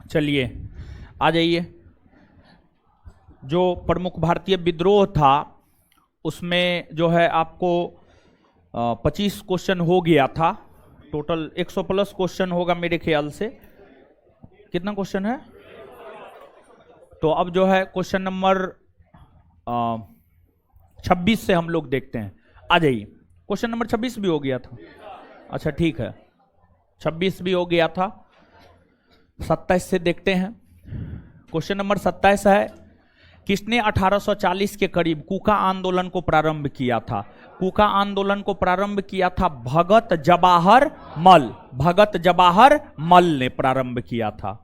चलिए आ जाइए। जो प्रमुख भारतीय विद्रोह था उसमें जो है आपको 25 क्वेश्चन हो गया था। टोटल 100 प्लस क्वेश्चन होगा मेरे ख्याल से। कितना क्वेश्चन है? तो अब जो है क्वेश्चन नंबर 26 से हम लोग देखते हैं। आ जाइए। क्वेश्चन नंबर 26 भी हो गया था। अच्छा ठीक है, 26 भी हो गया था। 27 से देखते हैं। क्वेश्चन नंबर 27 है, किसने 1840 के करीब कूका आंदोलन को प्रारंभ किया था? कूका आंदोलन को प्रारंभ किया था भगत जवाहर मल। भगत जवाहर मल ने प्रारंभ किया था।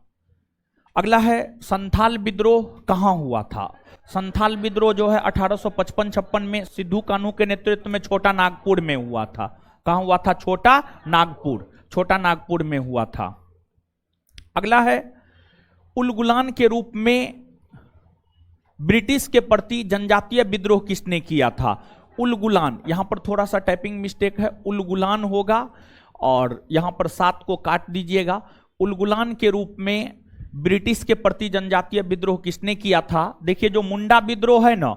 अगला है, संथाल विद्रोह कहां हुआ था? संथाल विद्रोह जो है 1855-56 में सिद्धू कान्हू के नेतृत्व में छोटा नागपुर में हुआ था। कहां हुआ था? छोटा नागपुर। छोटा नागपुर में हुआ था। अगला है, उलगुलान के रूप में ब्रिटिश के प्रति जनजातीय विद्रोह किसने किया था? उलगुलान, यहां पर थोड़ा सा टाइपिंग मिस्टेक है, उलगुलान होगा और यहां पर 7 को काट दीजिएगा। उलगुलान के रूप में ब्रिटिश के प्रति जनजातीय विद्रोह किसने किया था? देखिए, जो मुंडा विद्रोह है ना,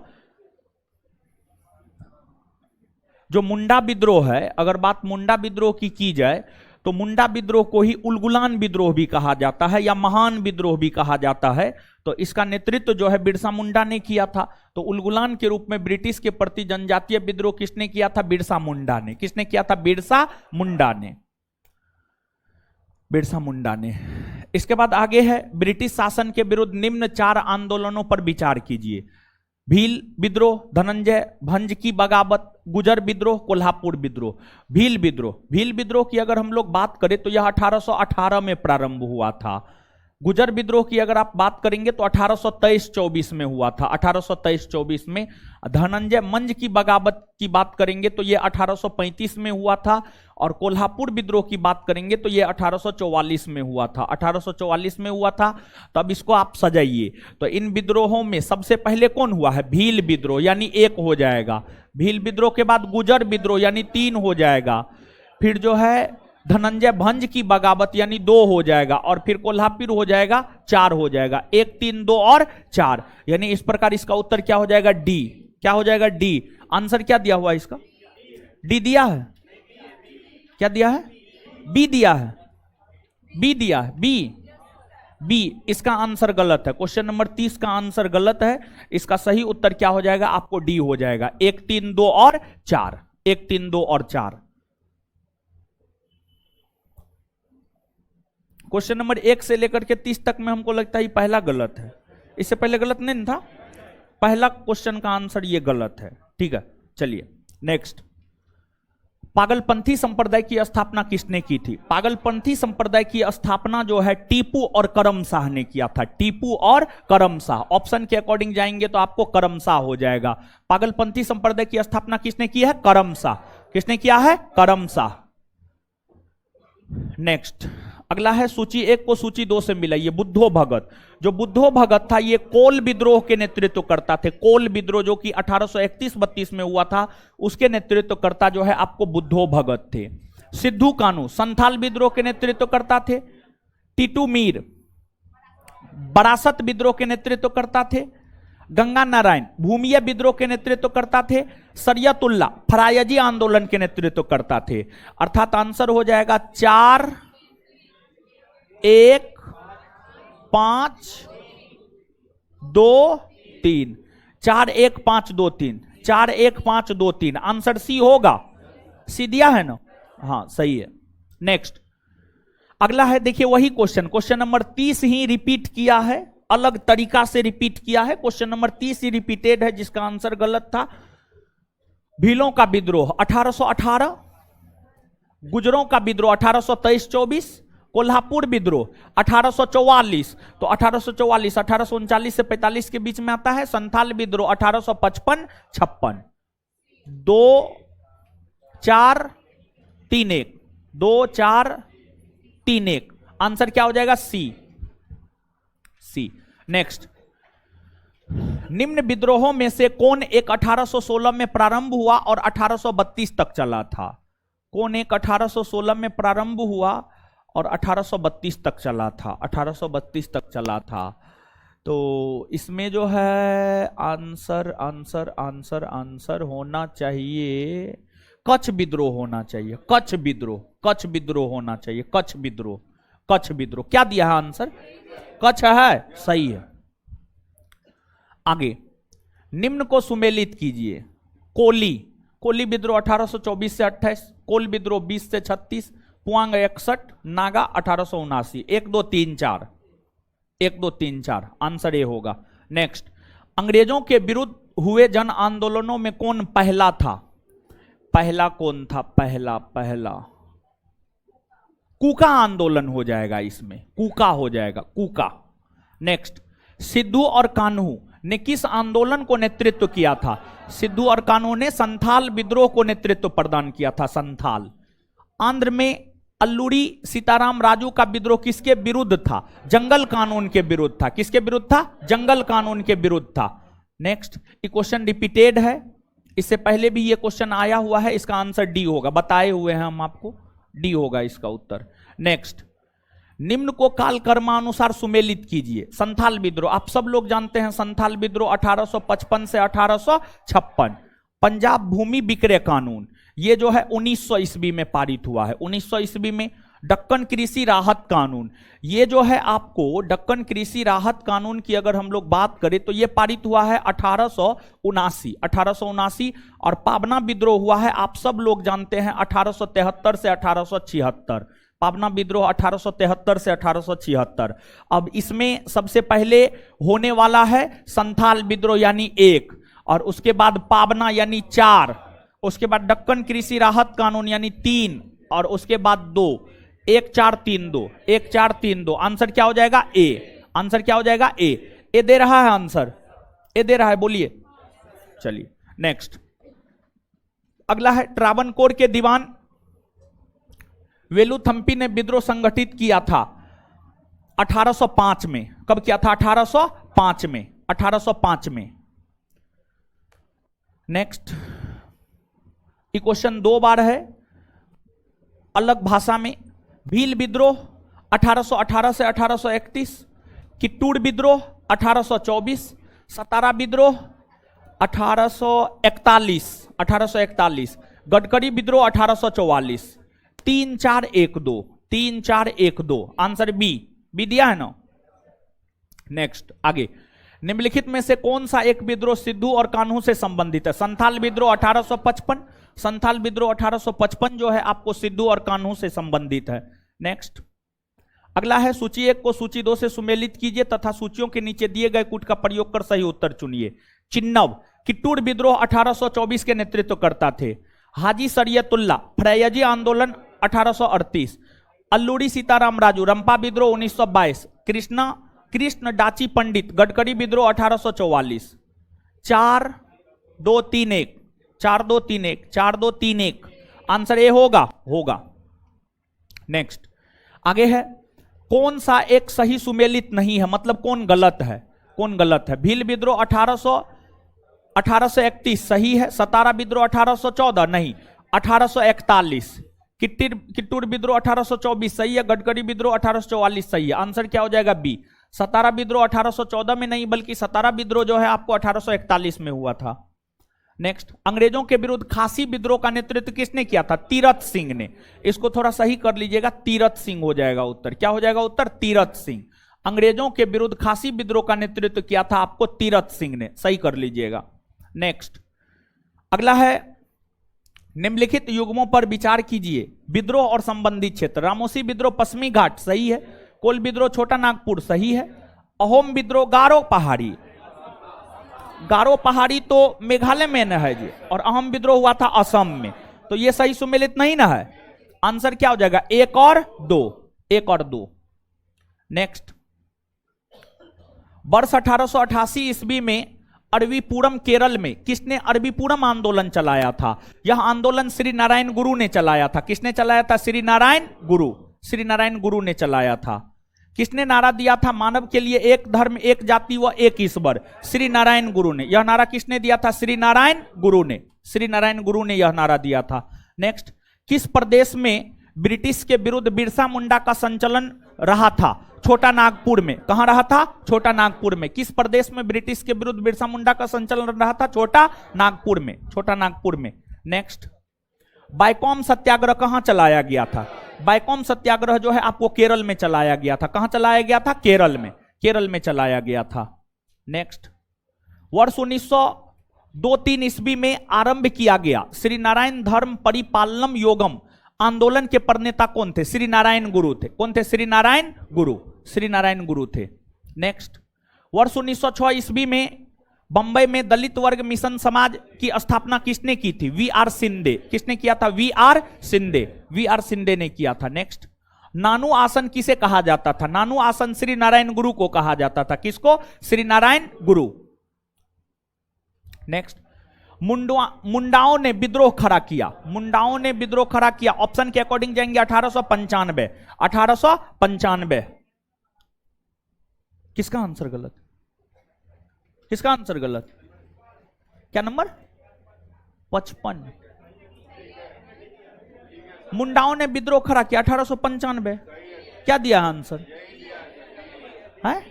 जो मुंडा विद्रोह है, अगर बात मुंडा विद्रोह की जाए तो मुंडा विद्रोह को ही उलगुलान विद्रोह भी कहा जाता है या महान विद्रोह भी कहा जाता है। तो इसका नेतृत्व जो है बिरसा मुंडा ने किया था। तो उलगुलान के रूप में ब्रिटिश के प्रति जनजातीय विद्रोह किसने किया था? बिरसा मुंडा ने। किसने किया था? बिरसा मुंडा ने। बिरसा मुंडा ने। इसके बाद आगे है, ब्रिटिश शासन के विरुद्ध निम्न 4 आंदोलनों पर विचार कीजिए। भील विद्रोह, धनंजय भंज की बगावत, गुजर विद्रोह, कोल्हापुर विद्रोह। भील विद्रोह, भील विद्रोह की अगर हम लोग बात करें तो यह 1818 में प्रारंभ हुआ था। गुजर विद्रोह की अगर आप बात करेंगे तो 1823-24 में हुआ था। 1823-24 में। धनंजय मंज की बगावत की बात करेंगे तो यह 1835 में हुआ था। और कोल्हापुर विद्रोह की बात करेंगे तो यह 1844 में हुआ था। 1844 में हुआ था। तो अब इसको आप सजाइए। तो इन विद्रोहों में सबसे पहले कौन हुआ है? भील विद्रोह, यानी 1 हो जाएगा। भील विद्रोह के बाद गुजर विद्रोह यानी 3 हो जाएगा। फिर जो है धनंजय भंज की बगावत यानी 2 हो जाएगा। और फिर कोल्हापुर हो जाएगा 4 हो जाएगा। 1, 3, 2 और 4, यानी इस प्रकार इसका उत्तर क्या हो जाएगा? डी। क्या हो जाएगा? डी। आंसर क्या दिया हुआ है इसका? डी दिया है। क्या दिया है? बी दिया है। बी दिया है। बी। बी। इसका आंसर गलत है। क्वेश्चन नंबर 30 का आंसर गलत है। इसका सही उत्तर क्या हो जाएगा? आपको डी हो जाएगा। 1, 3, 2 और 4। 1, 3, 2 और 4। क्वेश्चन नंबर 1 से लेकर के 30 तक में हमको लगता है पहला गलत है। इससे पहले गलत नहीं था। पहला क्वेश्चन का आंसर ये गलत है। ठीक है, चलिए नेक्स्ट। पागलपंथी संप्रदाय की स्थापना किसने की थी? पागलपंथी संप्रदाय की स्थापना जो है टीपू और करम शाह ने किया था। टीपू और करम शाह। ऑप्शन के अकॉर्डिंग जाएंगे तो आपको करम शाह हो जाएगा। पागलपंथी संप्रदाय की स्थापना किसने की है? करम शाह। किसने किया है? करम शाह। नेक्स्ट अगला है, सूची 1 को सूची 2 से मिलाइए। बुद्धो भगत, जो बुद्धो भगत था ये कोल विद्रोह के नेतृत्व करता थे। कोल विद्रोह जो कि 1831-32 में हुआ था, उसके नेतृत्व करता जो है आपको बुद्धो भगत थे। सिद्धू कान्हू संथाल विद्रोह के नेतृत्व करता थे। टीटू मीर बरासत विद्रोह के नेतृत्व करता थे। गंगा नारायण भूमिया विद्रोह के नेतृत्व करता थे। सरियतुल्ला फरायजी आंदोलन के नेतृत्व करता थे। अर्थात आंसर हो जाएगा 4, 1, 5, 2, 3। 4, 1, 5, 2, 3। 4, 1, 5, 2, 3। आंसर सी होगा। सी दिया है ना? हाँ सही है। नेक्स्ट अगला है, देखिए वही क्वेश्चन, क्वेश्चन नंबर 30 ही रिपीट किया है, अलग तरीका से रिपीट किया है। क्वेश्चन नंबर 30 ही रिपीटेड है, जिसका आंसर गलत था। भीलों का विद्रोह 1818, गुजरों का विद्रोह 1823-24, कोल्हापुर विद्रोह 1844। तो 1844 1839 से 45 के बीच में आता है। संथाल विद्रोह 1855-56। 2, 4, 3, 1। 2, 4, 3, 1। आंसर क्या हो जाएगा? सी। सी। नेक्स्ट, निम्न विद्रोहों में से कौन एक 1816 में प्रारंभ हुआ और 1832 तक चला था? कौन एक 1816 में प्रारंभ हुआ और 1832 तक चला था, 1832 तक चला था। तो इसमें जो है आंसर आंसर आंसर आंसर होना चाहिए कच्छ विद्रोह होना चाहिए, कच्छ विद्रोह, कच्छ विद्रोह होना चाहिए, कच्छ विद्रोह, कच्छ विद्रोह। क्या दिया है आंसर? कच्छ है, सही है। आगे, निम्न को सुमेलित कीजिए। कोली, कोली विद्रोह 1824 से 28, कोल विद्रोह 20 से 36, पुआंग 61, नागा 1879। 1 2 3 4, 1 2 3 4, आंसर ए होगा। नेक्स्ट, अंग्रेजों के विरुद्ध हुए जन आंदोलनों में कौन पहला था? पहला कौन था? पहला पहला कूका आंदोलन हो जाएगा, इसमें कूका हो जाएगा, कूका। नेक्स्ट, सिद्धू और कान्हू ने किस आंदोलन को नेतृत्व किया था? सिद्धू और कान्हू ने संथाल विद्रोह को नेतृत्व प्रदान किया था, संथाल। आंध्र में अल्लूरी सीताराम राजू का विद्रोह किसके विरुद्ध था? जंगल कानून के विरुद्ध था। किसके विरुद्ध था? जंगल कानून के विरुद्ध था। नेक्स्ट, ये क्वेश्चन रिपीटेड है, इससे पहले भी ये क्वेश्चन आया हुआ है, इसका आंसर डी होगा, बताए हुए हैं हम आपको, डी होगा इसका उत्तर। नेक्स्ट, निम्न को काल कर्मानुसार सुमेलित कीजिए। संथाल विद्रोह, आप सब लोग जानते हैं संथाल विद्रोह 1855 से 1856। पंजाब भूमि विक्रय कानून, ये जो है 1900 ईस्वी में पारित हुआ है, 1900 ईस्वी में। दक्कन कृषि राहत कानून, ये जो है आपको दक्कन कृषि राहत कानून की अगर हम लोग बात करें तो ये पारित हुआ है 1879। और पाबना विद्रोह हुआ है, आप सब लोग जानते हैं, 1873 से 1876। पाबना विद्रोह 1873 से 1876। अब इसमें सबसे पहले होने वाला है संथाल विद्रोह यानी 1, और उसके बाद पाबना यानी 4, उसके बाद दक्कन कृषि राहत कानून यानी 3, और उसके बाद 2। 1 4 3 2, 1 4 3 2, आंसर क्या हो जाएगा? ए। आंसर क्या हो जाएगा? ए। ए दे रहा है आंसर, ए दे रहा है, बोलिए। चलिए नेक्स्ट, अगला है ट्रावनकोर के दीवान वेलुथम्पी ने विद्रोह संगठित किया था 1805 में। कब किया था? 1805 में, 1805 में। नेक्स्ट, ये क्वेश्चन 2 बार है अलग भाषा में। भील विद्रोह 1818 से 1831, किट्टूर विद्रोह 1824, सतारा विद्रोह 1841, गडकरी विद्रोह 1844। 3 4 1 2, 3 4 1 2, आंसर बी, बी दिया है ना। नेक्स्ट, आगे, निम्नलिखित में से कौन सा एक विद्रोह सिद्धू और कान्हू से संबंधित है? संथाल विद्रोह 1855, संथाल विद्रोह 1855 जो है आपको सिद्धू और कान्हू से संबंधित है। नेक्स्ट, अगला है सूची 1 को सूची 2 से सुमेलित कीजिए तथा सूचियों के नीचे दिए गए कूट का प्रयोग कर सही उत्तर चुनिए। चिन्नव, किट्टूर विद्रोह 1824 के नेतृत्व करता थे। हाजी शरीयतुल्ला, फ्रैयजी आंदोलन 1838, अल्लूरी सीताराम राजू, रंपा विद्रोह 1922, कृष्ण डाची पंडित, गडकरी विद्रोह 1844। 4 2 3 1, 4 2 3 1, 4 2 3 1, आंसर ए होगा, होगा। नेक्स्ट, आगे है, कौन सा एक सही सुमेलित नहीं है, मतलब कौन गलत है, कौन गलत है? भील विद्रोह 1831 सही है, सतारा विद्रोह 1814 नहीं, 1841, किट्टूर विद्रोह 1824 सही है, गडकरी विद्रोह 1844 सही है, आंसर क्या हो जाएगा? बी। सतारा विद्रोह 1814 में नहीं बल्कि सतारा विद्रोह जो है आपको 1841 में हुआ था। नेक्स्ट, अंग्रेजों के विरुद्ध खासी विद्रोह का नेतृत्व किसने किया था? तीरथ सिंह ने। इसको थोड़ा सही कर लीजिएगा, तीरथ सिंह हो जाएगा उत्तर। क्या हो जाएगा उत्तर? तीरथ सिंह। अंग्रेजों के विरुद्ध खासी विद्रोह का नेतृत्व किया था आपको तीरथ सिंह ने, सही कर लीजिएगा। नेक्स्ट, अगला है, निम्नलिखित युग्मों पर विचार कीजिए। विद्रोह और संबंधित क्षेत्र, रामोसी विद्रोह पश्चिमी घाट सही है, कोल विद्रोह छोटा नागपुर सही है, अहोम विद्रोह गारो पहाड़ी, गारो पहाड़ी तो मेघालय में न है जी, और अहोम विद्रोह हुआ था असम में, तो ये सही सुमेलित नहीं ना है। आंसर क्या हो जाएगा? 1 और 2, 1 और 2। नेक्स्ट, वर्ष 1888 ईस्वी में अरबीपुरम केरल में किसने अरबीपुरम आंदोलन चलाया था? यह आंदोलन श्री नारायण गुरु ने चलाया था। किसने चलाया था? श्री नारायण गुरु, श्री नारायण गुरु ने चलाया था। किसने नारा दिया था? मानव के लिए एक धर्म, एक जाति व एक ईश्वर, श्री नारायण गुरु ने। यह नारा किसने दिया था? श्री नारायण गुरु ने, श्री नारायण गुरु ने यह नारा दिया था। नेक्स्ट, किस प्रदेश में ब्रिटिश के विरुद्ध बिरसा मुंडा का संचलन रहा था? छोटा नागपुर में। कहां रहा था? छोटा नागपुर में। किस प्रदेश में ब्रिटिश के विरुद्ध बिरसा मुंडा का संचलन रहा था? छोटा नागपुर में। छोटा नागपुर में। नेक्स्ट, बायकॉम सत्याग्रह कहां चलाया गया था? बायकॉम सत्याग्रह जो है आपको केरल में चलाया गया था। कहां चलाया गया था? केरल में। केरल में चलाया गया था। नेक्स्ट, वर्ष 1902-3 ईस्वी में आरंभ किया गया श्री नारायण धर्म परिपालनम योगम आंदोलन के प्रणेता कौन थे? श्री नारायण गुरु थे। कौन थे? श्री नारायण गुरु। श्री नारायण गुरु थे। नेक्स्ट, वर्ष 1906 ईस्वी में बंबई में दलित वर्ग मिशन समाज की स्थापना किसने की थी? V R Shinde. किसने किया था? V R Shinde. V R Shinde ने किया था। नेक्स्ट, नानू आसन किसे कहा जाता था? नानू आसन श्री नारायण गुरु को कहा जाता था। किसको? श्री नारायण गुरु। नेक्स्ट, मुंडाओं ने विद्रोह खड़ा किया। मुंडाओं ने विद्रोह खड़ा किया। ऑप्शन के अकॉर्डिंग जाएंगे 1895। 1895। किसका आंसर गलत? किसका आंसर गलत? क्या नंबर? 55। मुंडाओं ने विद्रोह खड़ा किया 1895। क्या दिया आंसर? है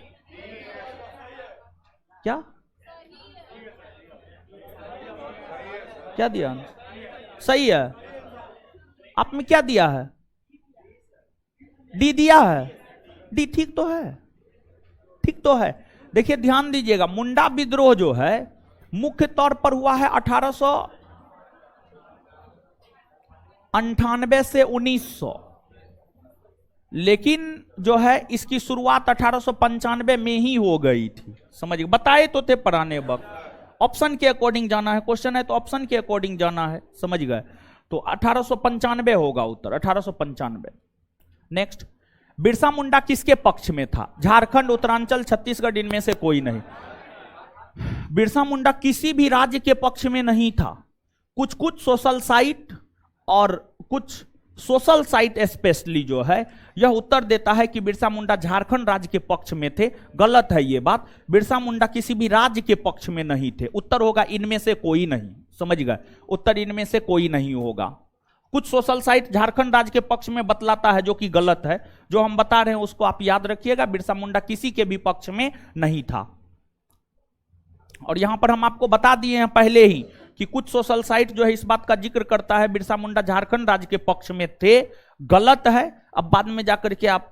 क्या? क्या दिया? सही है। आप में क्या दिया है? डी दिया है। डी ठीक तो है। ठीक तो है। देखिए ध्यान दीजिएगा, मुंडा विद्रोह जो है मुख्य तौर पर हुआ है 1898 से 1900, लेकिन जो है इसकी शुरुआत 1895 में ही हो गई थी। समझिए, बताए तो थे पढ़ाने वक्त। ऑप्शन के अकॉर्डिंग जाना है, क्वेश्चन है तो ऑप्शन के अकॉर्डिंग जाना है। समझ गए? तो 1895 होगा उत्तर, 1895। नेक्स्ट, बिरसा मुंडा किसके पक्ष में था? झारखंड, उत्तरांचल, छत्तीसगढ़, इनमें से कोई नहीं। बिरसा मुंडा किसी भी राज्य के पक्ष में नहीं था। कुछ कुछ सोशल साइट और कुछ सोशल साइट स्पेशली जो है यह उत्तर देता है कि बिरसा मुंडा झारखंड राज्य के पक्ष में थे। गलत है ये बात। बिरसा मुंडा किसी भी राज्य के पक्ष में नहीं थे। उत्तर होगा इनमें से कोई नहीं। समझ गए? उत्तर इनमें से कोई नहीं होगा। कुछ सोशल साइट झारखंड राज्य के पक्ष में बतलाता है, जो कि गलत है। जो हम बता रहे हैं उसको आप याद रखिएगा। बिरसा मुंडा किसी के भी पक्ष में नहीं था। और यहां पर हम आपको बता दिए हैं पहले ही कि कुछ सोशल साइट जो है इस बात का जिक्र करता है बिरसा मुंडा झारखंड राज्य के पक्ष में थे। गलत है। अब बाद में जाकर के आप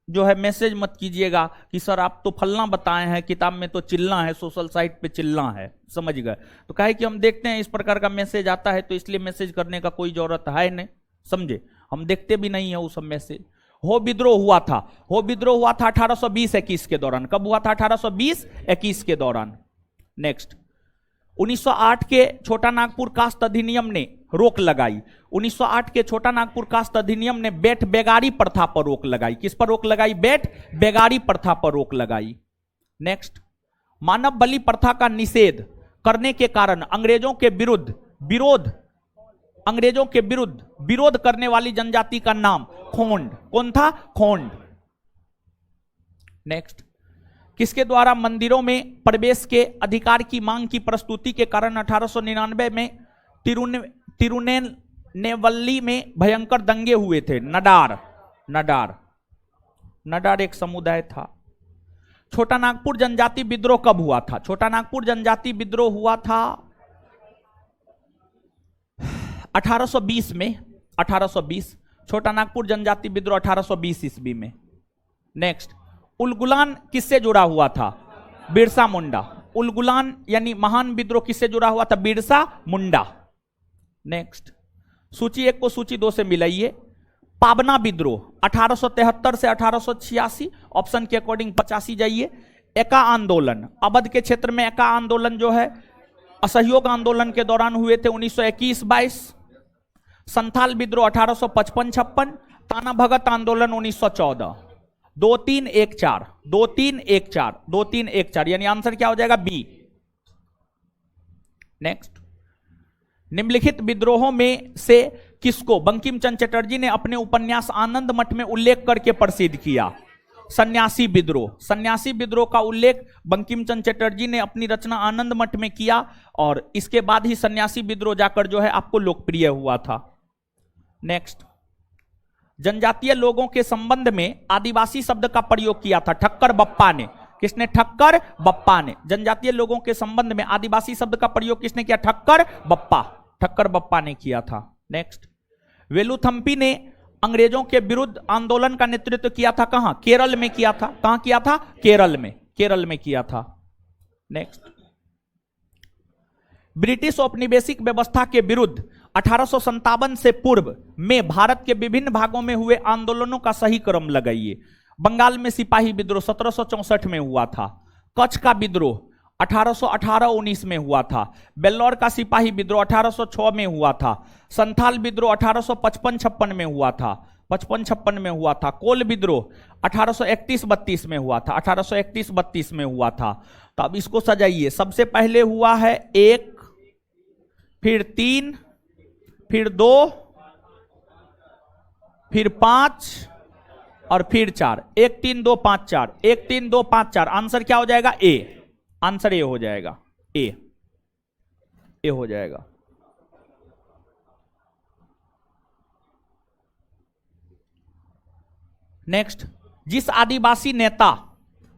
जो है मैसेज मत कीजिएगा कि सर आप तो फलना बताए हैं, किताब में तो चिल्ला है, सोशल साइट पे चिल्ला है। समझ गए? तो कहे कि हम देखते हैं इस प्रकार का मैसेज आता है तो इसलिए मैसेज करने का कोई जरूरत है नहीं। समझे? हम देखते भी नहीं है वो सब मैसेज। हो विद्रोह हुआ था। हो विद्रोह हुआ था 1820-21 के दौरान। कब हुआ था? 1820-21 के दौरान। नेक्स्ट, 1908 के छोटा नागपुर कास्ट अधिनियम ने रोक लगाई। 1908 के छोटा नागपुर कास्ट अधिनियम ने बेट बेगारी प्रथा पर रोक लगाई। किस पर रोक लगाई? बेट बेगारी प्रथा पर रोक लगाई। नेक्स्ट, मानव बलि प्रथा का निषेध करने के कारण अंग्रेजों के विरुद्ध विरोध करने वाली जनजाति का नाम खोंड। कौन था? खोंड। नेक्स्ट, किसके द्वारा मंदिरों में प्रवेश के अधिकार की मांग की प्रस्तुति के कारण 1899 में तिरुनेलवेली में भयंकर दंगे हुए थे? नडार एक समुदाय था। छोटा नागपुर जनजाति विद्रोह कब हुआ था? छोटा नागपुर जनजाति विद्रोह हुआ था 1820 में। 1820। छोटा नागपुर जनजाति विद्रोह 1820 ईस्वी में। नेक्स्ट, उलगुलान किससे जुड़ा हुआ था? बिरसा मुंडा। उलगुलान यानी महान विद्रोह किससे जुड़ा हुआ था? बिरसा मुंडा। नेक्स्ट, सूची 1 को सूची 2 से मिलाइए। पाबना विद्रोह 1873 से 1886। ऑप्शन के अकॉर्डिंग 85 जाइए। एका आंदोलन, अवध के क्षेत्र में एका आंदोलन जो है असहयोग आंदोलन के दौरान हुए थे 1921-22। संथाल विद्रोह 1855-56। ताना भगत आंदोलन 1914। 2314 2314 2314 यानी आंसर क्या हो जाएगा? बी। नेक्स्ट, निम्नलिखित विद्रोहों में से किसको बंकिम चंद्र चटर्जी ने अपने उपन्यास आनंद मठ में उल्लेख करके प्रसिद्ध किया? सन्यासी विद्रोह। सन्यासी विद्रोह का उल्लेख बंकिम चंद्र चटर्जी ने अपनी रचना आनंद मठ में किया और इसके बाद ही सन्यासी विद्रोह जाकर जो है आपको लोकप्रिय हुआ था। नेक्स्ट, जनजातीय लोगों के संबंध में आदिवासी शब्द का प्रयोग किया था ठक्कर बप्पा ने। किसने? ठक्कर बप्पा ने। जनजातीय लोगों के संबंध में आदिवासी शब्द का प्रयोग किसने किया? ठक्कर बप्पा। ठक्कर बप्पा ने किया था। नेक्स्ट, वेलुथम्पी ने अंग्रेजों के विरुद्ध आंदोलन का नेतृत्व किया था। कहां? केरल में किया था। कहां किया था? केरल में। केरल में किया था। नेक्स्ट, ब्रिटिश औपनिवेशिक व्यवस्था के विरुद्ध 1857 से पूर्व में भारत के विभिन्न भागों में हुए आंदोलनों का सही क्रम लगाइए। बंगाल में सिपाही विद्रोह 1764 में हुआ था। कच्छ का विद्रोह 1818-19 में हुआ था। बेल्लौर का सिपाही विद्रोह 1806 में हुआ था। संथाल विद्रोह 1855-56 में हुआ था। 55-56 में हुआ था। कोल विद्रोह 1831-32 में हुआ था। 1831-32 में हुआ था। तो अब इसको सजाइए। सबसे पहले हुआ है 1, फिर 3, फिर 2, फिर 5 और फिर 4। 1 3 2 5 4। 1 3 2 5 4। आंसर क्या हो जाएगा? ए। आंसर ए हो जाएगा। ए हो जाएगा। नेक्स्ट, जिस आदिवासी नेता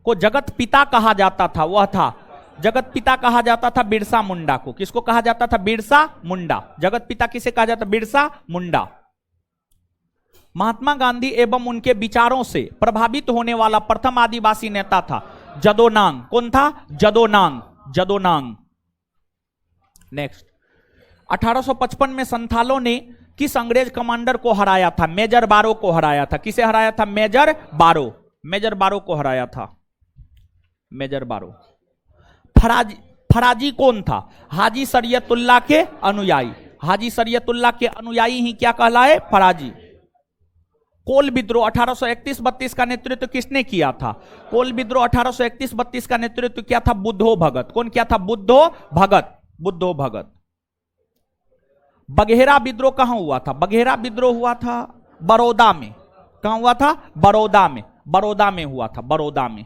को जगत पिता कहा जाता था वह था, जगत पिता कहा जाता था बिरसा मुंडा को। किसको कहा जाता था? बिरसा मुंडा। जगत पिता किसे कहा जाता? बिरसा मुंडा। महात्मा गांधी एवं उनके विचारों से प्रभावित होने वाला प्रथम आदिवासी नेता था जदोनांग। कौन था? जदोनांग। जदोनांग। नेक्स्ट, 1855 में संथालों ने किस अंग्रेज कमांडर को हराया था? मेजर बारो को हराया था। किसे हराया था? मेजर बारो। मेजर बारो को हराया था। मेजर बारो। फराजी कौन था? हाजी शरीयतुल्लाह के अनुयायी। हाजी शरीयतुल्लाह के अनुयायी ही क्या कहलाए? फराजी। कोल विद्रोह 1831-32 का नेतृत्व किसने किया था? कोल विद्रोह 1831-32 का नेतृत्व किया था बुद्धो भगत। कौन किया था? बुद्धो भगत। बुद्धो भगत। बघेरा विद्रोह कहां हुआ था? बघेरा विद्रोह हुआ था बड़ौदा में। कहां हुआ था? बड़ौदा में। बड़ौदा में हुआ था। बड़ौदा में।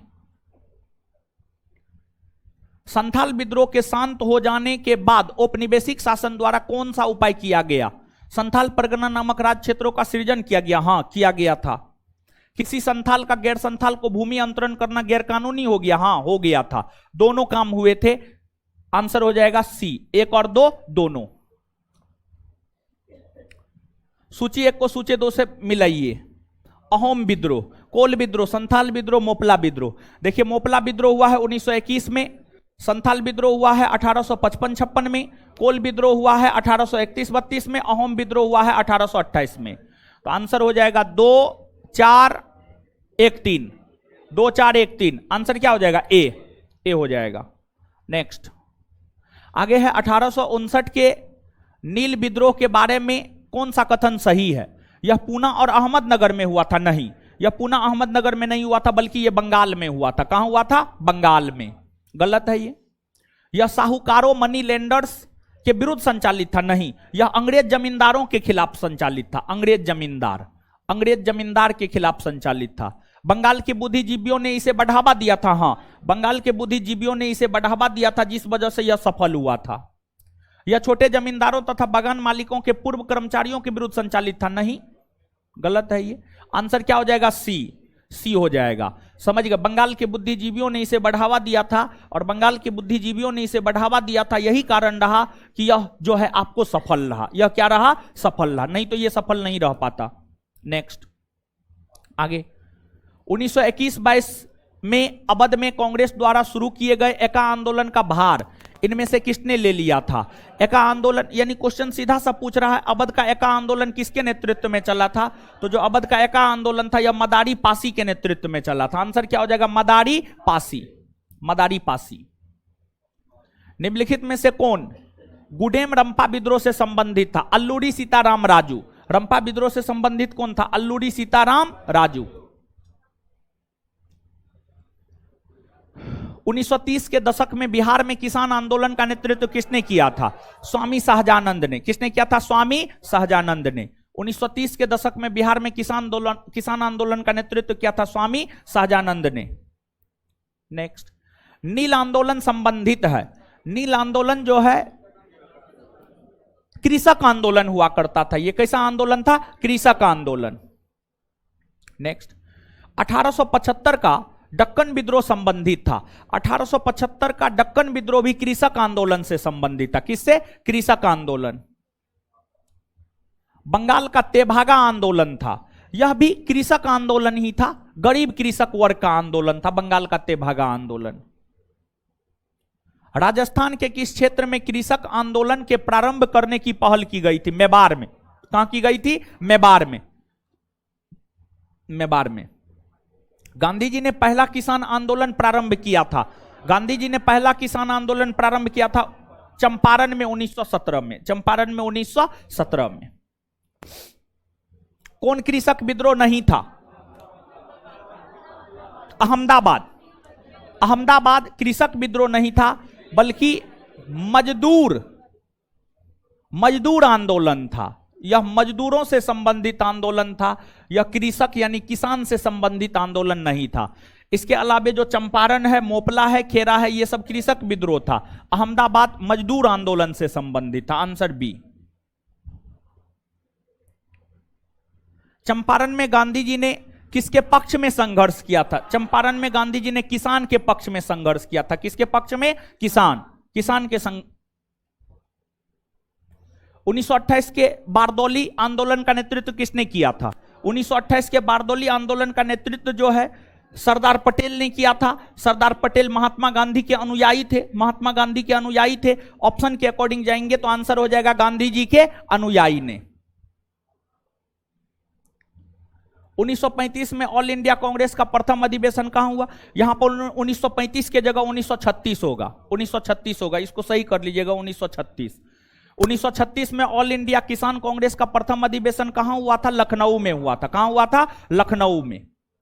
संथाल विद्रोह के शांत हो जाने के बाद औपनिवेशिक शासन द्वारा कौन सा उपाय किया गया? संथाल परगना नामक राज्य क्षेत्रों का सृजन किया गया। हां, किया गया था। किसी संथाल का गैर संथाल को भूमि अंतरण करना गैर कानूनी हो गया। हां, हो गया था। दोनों काम हुए थे। आंसर हो जाएगा सी। 1 और 2 दोनों। सूची 1 को सूची 2 से मिलाइए। अहोम विद्रोह, कोल विद्रोह, संथाल विद्रोह, मोपला विद्रोह। देखिए, मोपला विद्रोह हुआ है 1921 में। संथाल विद्रोह हुआ है 1855-56 में। कोल विद्रोह हुआ है 1831-32 में। अहोम विद्रोह हुआ है 1828 में। तो आंसर हो जाएगा 2 4 1 3। 2 4 1 3। आंसर क्या हो जाएगा? ए हो जाएगा। नेक्स्ट, आगे है 1859 के नील विद्रोह के बारे में कौन सा कथन सही है? यह पूना और अहमदनगर में हुआ था। नहीं, यह पूना अहमदनगर में नहीं हुआ था, बल्कि यह बंगाल में हुआ था। कहां हुआ था? बंगाल में। गलत है ये। यह साहूकारों मनी लेंडर्स के विरुद्ध संचालित था। नहीं, यह अंग्रेज जमींदारों के खिलाफ संचालित था। अंग्रेज जमींदार के खिलाफ संचालित था। बंगाल के बुद्धिजीवियों ने इसे बढ़ावा दिया था। हां, बंगाल के बुद्धिजीवियों ने इसे बढ़ावा दिया था, जिस वजह से यह सफल हुआ था। यह छोटे जमींदारों तथा बागान मालिकों के पूर्व कर्मचारियों के विरुद्ध संचालित था। नहीं, गलत है ये। आंसर क्या हो जाएगा? सी हो जाएगा। समझ गए? बंगाल के बुद्धिजीवियों ने इसे बढ़ावा दिया था, और बंगाल के बुद्धिजीवियों ने इसे बढ़ावा दिया था, यही कारण रहा कि यह जो है आपको सफल रहा। यह क्या रहा? सफल रहा। नहीं तो यह सफल नहीं रह पाता। नेक्स्ट, आगे 1921-22 में अवध में कांग्रेस द्वारा शुरू किए गए एका आंदोलन का भार इनमें से किसने ले लिया था? एका आंदोलन, यानी क्वेश्चन सीधा सा पूछ रहा है, अवध का एका आंदोलन किसके नेतृत्व में चला था? तो जो अवध का एका आंदोलन था, यह मदारी पासी के नेतृत्व में चला था। आंसर क्या हो जाएगा? मदारी पासी। मदारी पासी। निम्नलिखित में से कौन गुडेम रंपा विद्रोह से संबंधित था? अल्लूरी सीताराम राजू। रंपा विद्रोह से संबंधित कौन था? अल्लूरी सीताराम राजू। 1930 के दशक में बिहार में किसान आंदोलन का नेतृत्व किसने किया था? स्वामी सहजानंद ने। किसने किया था? स्वामी सहजानंद ने। 1930 के दशक में बिहार में किसान आंदोलन का नेतृत्व किया था स्वामी सहजानंद ने। नेक्स्ट, नील आंदोलन संबंधित है। नील आंदोलन जो है कृषक आंदोलन हुआ करता था। यह कैसा आंदोलन था? कृषक आंदोलन। नेक्स्ट, 1875 का दक्कन विद्रोह संबंधित था। 1875 का दक्कन विद्रोह भी कृषक आंदोलन से संबंधित था। किससे? कृषक आंदोलन। बंगाल का तेभागा आंदोलन था, यह भी कृषक आंदोलन ही था, गरीब कृषक वर्ग का आंदोलन था बंगाल का तेभागा आंदोलन। राजस्थान के किस क्षेत्र में कृषक आंदोलन के प्रारंभ करने की पहल की गई थी? मेवाड़ में। कहां की गई थी? मेवाड़ में। मेवाड़ में गांधी जी ने पहला किसान आंदोलन प्रारंभ किया था। गांधी जी ने पहला किसान आंदोलन प्रारंभ किया था चंपारण में 1917 में। चंपारण में 1917 में। कौन कृषक विद्रोह नहीं था? अहमदाबाद। अहमदाबाद कृषक विद्रोह नहीं था, बल्कि मजदूर आंदोलन था। यह मजदूरों से संबंधित आंदोलन था, यह कृषक यानी किसान से संबंधित आंदोलन नहीं था। इसके अलावा जो चंपारण है, मोपला है, खेरा है, यह सब कृषक विद्रोह था। अहमदाबाद मजदूर आंदोलन से संबंधित था। Answer B. चंपारण में गांधी जी ने किसके पक्ष में संघर्ष किया था? चंपारण में गांधी जी ने किसान के पक्ष में संघर्ष किया था। किसके पक्ष में? किसान के 1928 के बारदौली आंदोलन का नेतृत्व किसने किया था? 1928 के बारदौली आंदोलन का नेतृत्व जो है सरदार पटेल ने किया था। सरदार पटेल महात्मा गांधी के अनुयायी थे। महात्मा गांधी के अनुयायी थे। ऑप्शन के अकॉर्डिंग जाएंगे तो आंसर हो जाएगा गांधी जी के अनुयायी ने। 1935 में ऑल इंडिया कांग्रेस का प्रथम अधिवेशन कहां हुआ? यहां पर 1935 के जगह 1936 होगा। 1936 होगा, इसको सही कर लीजिएगा। 1936 में ऑल इंडिया किसान कांग्रेस का प्रथम अधिवेशन कहां हुआ था? लखनऊ में हुआ था। कहां हुआ था?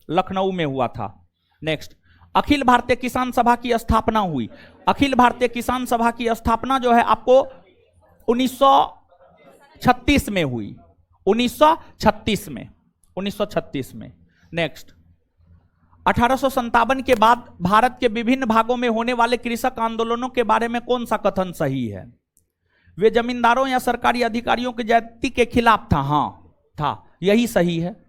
लखनऊ में हुआ था। नेक्स्ट, अखिल भारतीय किसान सभा की स्थापना हुई। अखिल भारतीय किसान सभा की स्थापना जो है आपको 1936 में हुई। 1936 में। नेक्स्ट, 1857 के बाद भारत के विभिन्न भागों में होने वाले कृषक आंदोलनों के बारे में कौन सा कथन सही है? वे जमींदारों या सरकारी अधिकारियों की ज्यादती के खिलाफ था। हां था, यही सही है।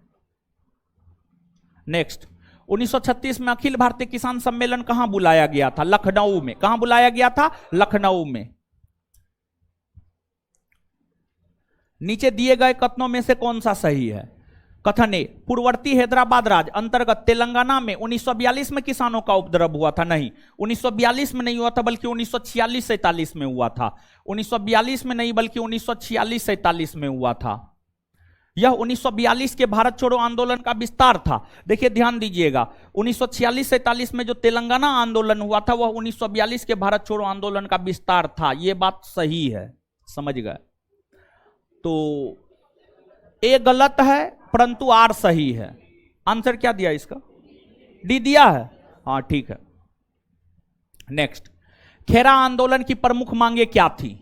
नेक्स्ट, 1936 में अखिल भारतीय किसान सम्मेलन कहां बुलाया गया था? लखनऊ में। कहां बुलाया गया था? लखनऊ में। नीचे दिए गए कथनों में से कौन सा सही है? कथन ए, पूर्ववर्ती हैदराबाद राज्य अंतर्गत तेलंगाना में 1942 में किसानों का उपद्रव हुआ था। नहीं, 1942 में नहीं हुआ था, बल्कि 1946-47 में हुआ था। 1942 में नहीं, बल्कि 1946-47 में हुआ था। यह 1942 के भारत छोड़ो आंदोलन का विस्तार था। देखिए ध्यान दीजिएगा, 1946-47 में जो तेलंगाना आंदोलन हुआ था वह 1942 के भारत छोड़ो आंदोलन का विस्तार था। यह बात सही है, समझ गए? तो ए गलत है परंतु आर सही है। आंसर क्या दिया इसका? डी दिया है। हाँ ठीक है। नेक्स्ट, खेरा आंदोलन की प्रमुख मांगे क्या थी?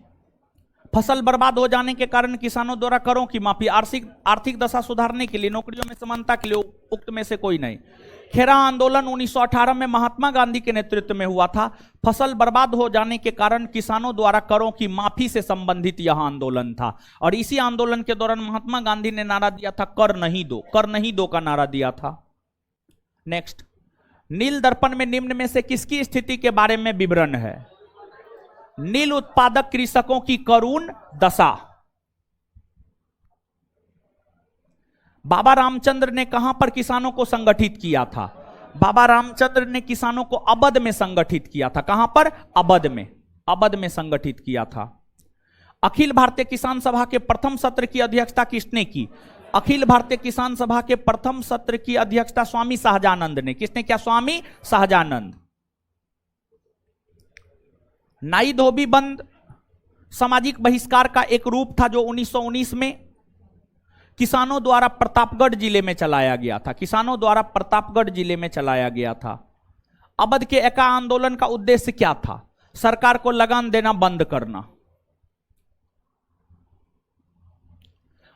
फसल बर्बाद हो जाने के कारण किसानों द्वारा करों की माफी, आर्थिक दशा सुधारने के लिए, नौकरियों में समानता के लिए, उक्त में से कोई नहीं। खेरा आंदोलन 1918 में महात्मा गांधी के नेतृत्व में हुआ था। फसल बर्बाद हो जाने के कारण किसानों द्वारा करों की माफी से संबंधित यह आंदोलन था। और इसी आंदोलन के दौरान महात्मा गांधी ने नारा दिया था कर नहीं दो का नारा दिया था। नेक्स्ट, नील दर्पण में निम्न में से किसकी स्थिति के बारे में विवरण है? नील उत्पादक कृषकों की करुण दशा। बाबा रामचंद्र ने कहां पर किसानों को संगठित किया था? बाबा रामचंद्र ने किसानों को अवध में संगठित किया था। कहां पर? अवध में संगठित किया था। अखिल भारतीय किसान सभा के प्रथम सत्र की अध्यक्षता किसने की? अखिल भारतीय किसान सभा के प्रथम सत्र की अध्यक्षता स्वामी सहजानंद ने। किसने किया? स्वामी सहजानंद। नाई धोबी बंद सामाजिक बहिष्कार का एक रूप था जो 1919 में किसानों द्वारा प्रतापगढ़ जिले में चलाया गया था। किसानों द्वारा प्रतापगढ़ जिले में चलाया गया था। अवध के एका आंदोलन का उद्देश्य क्या था? सरकार को लगान देना बंद करना।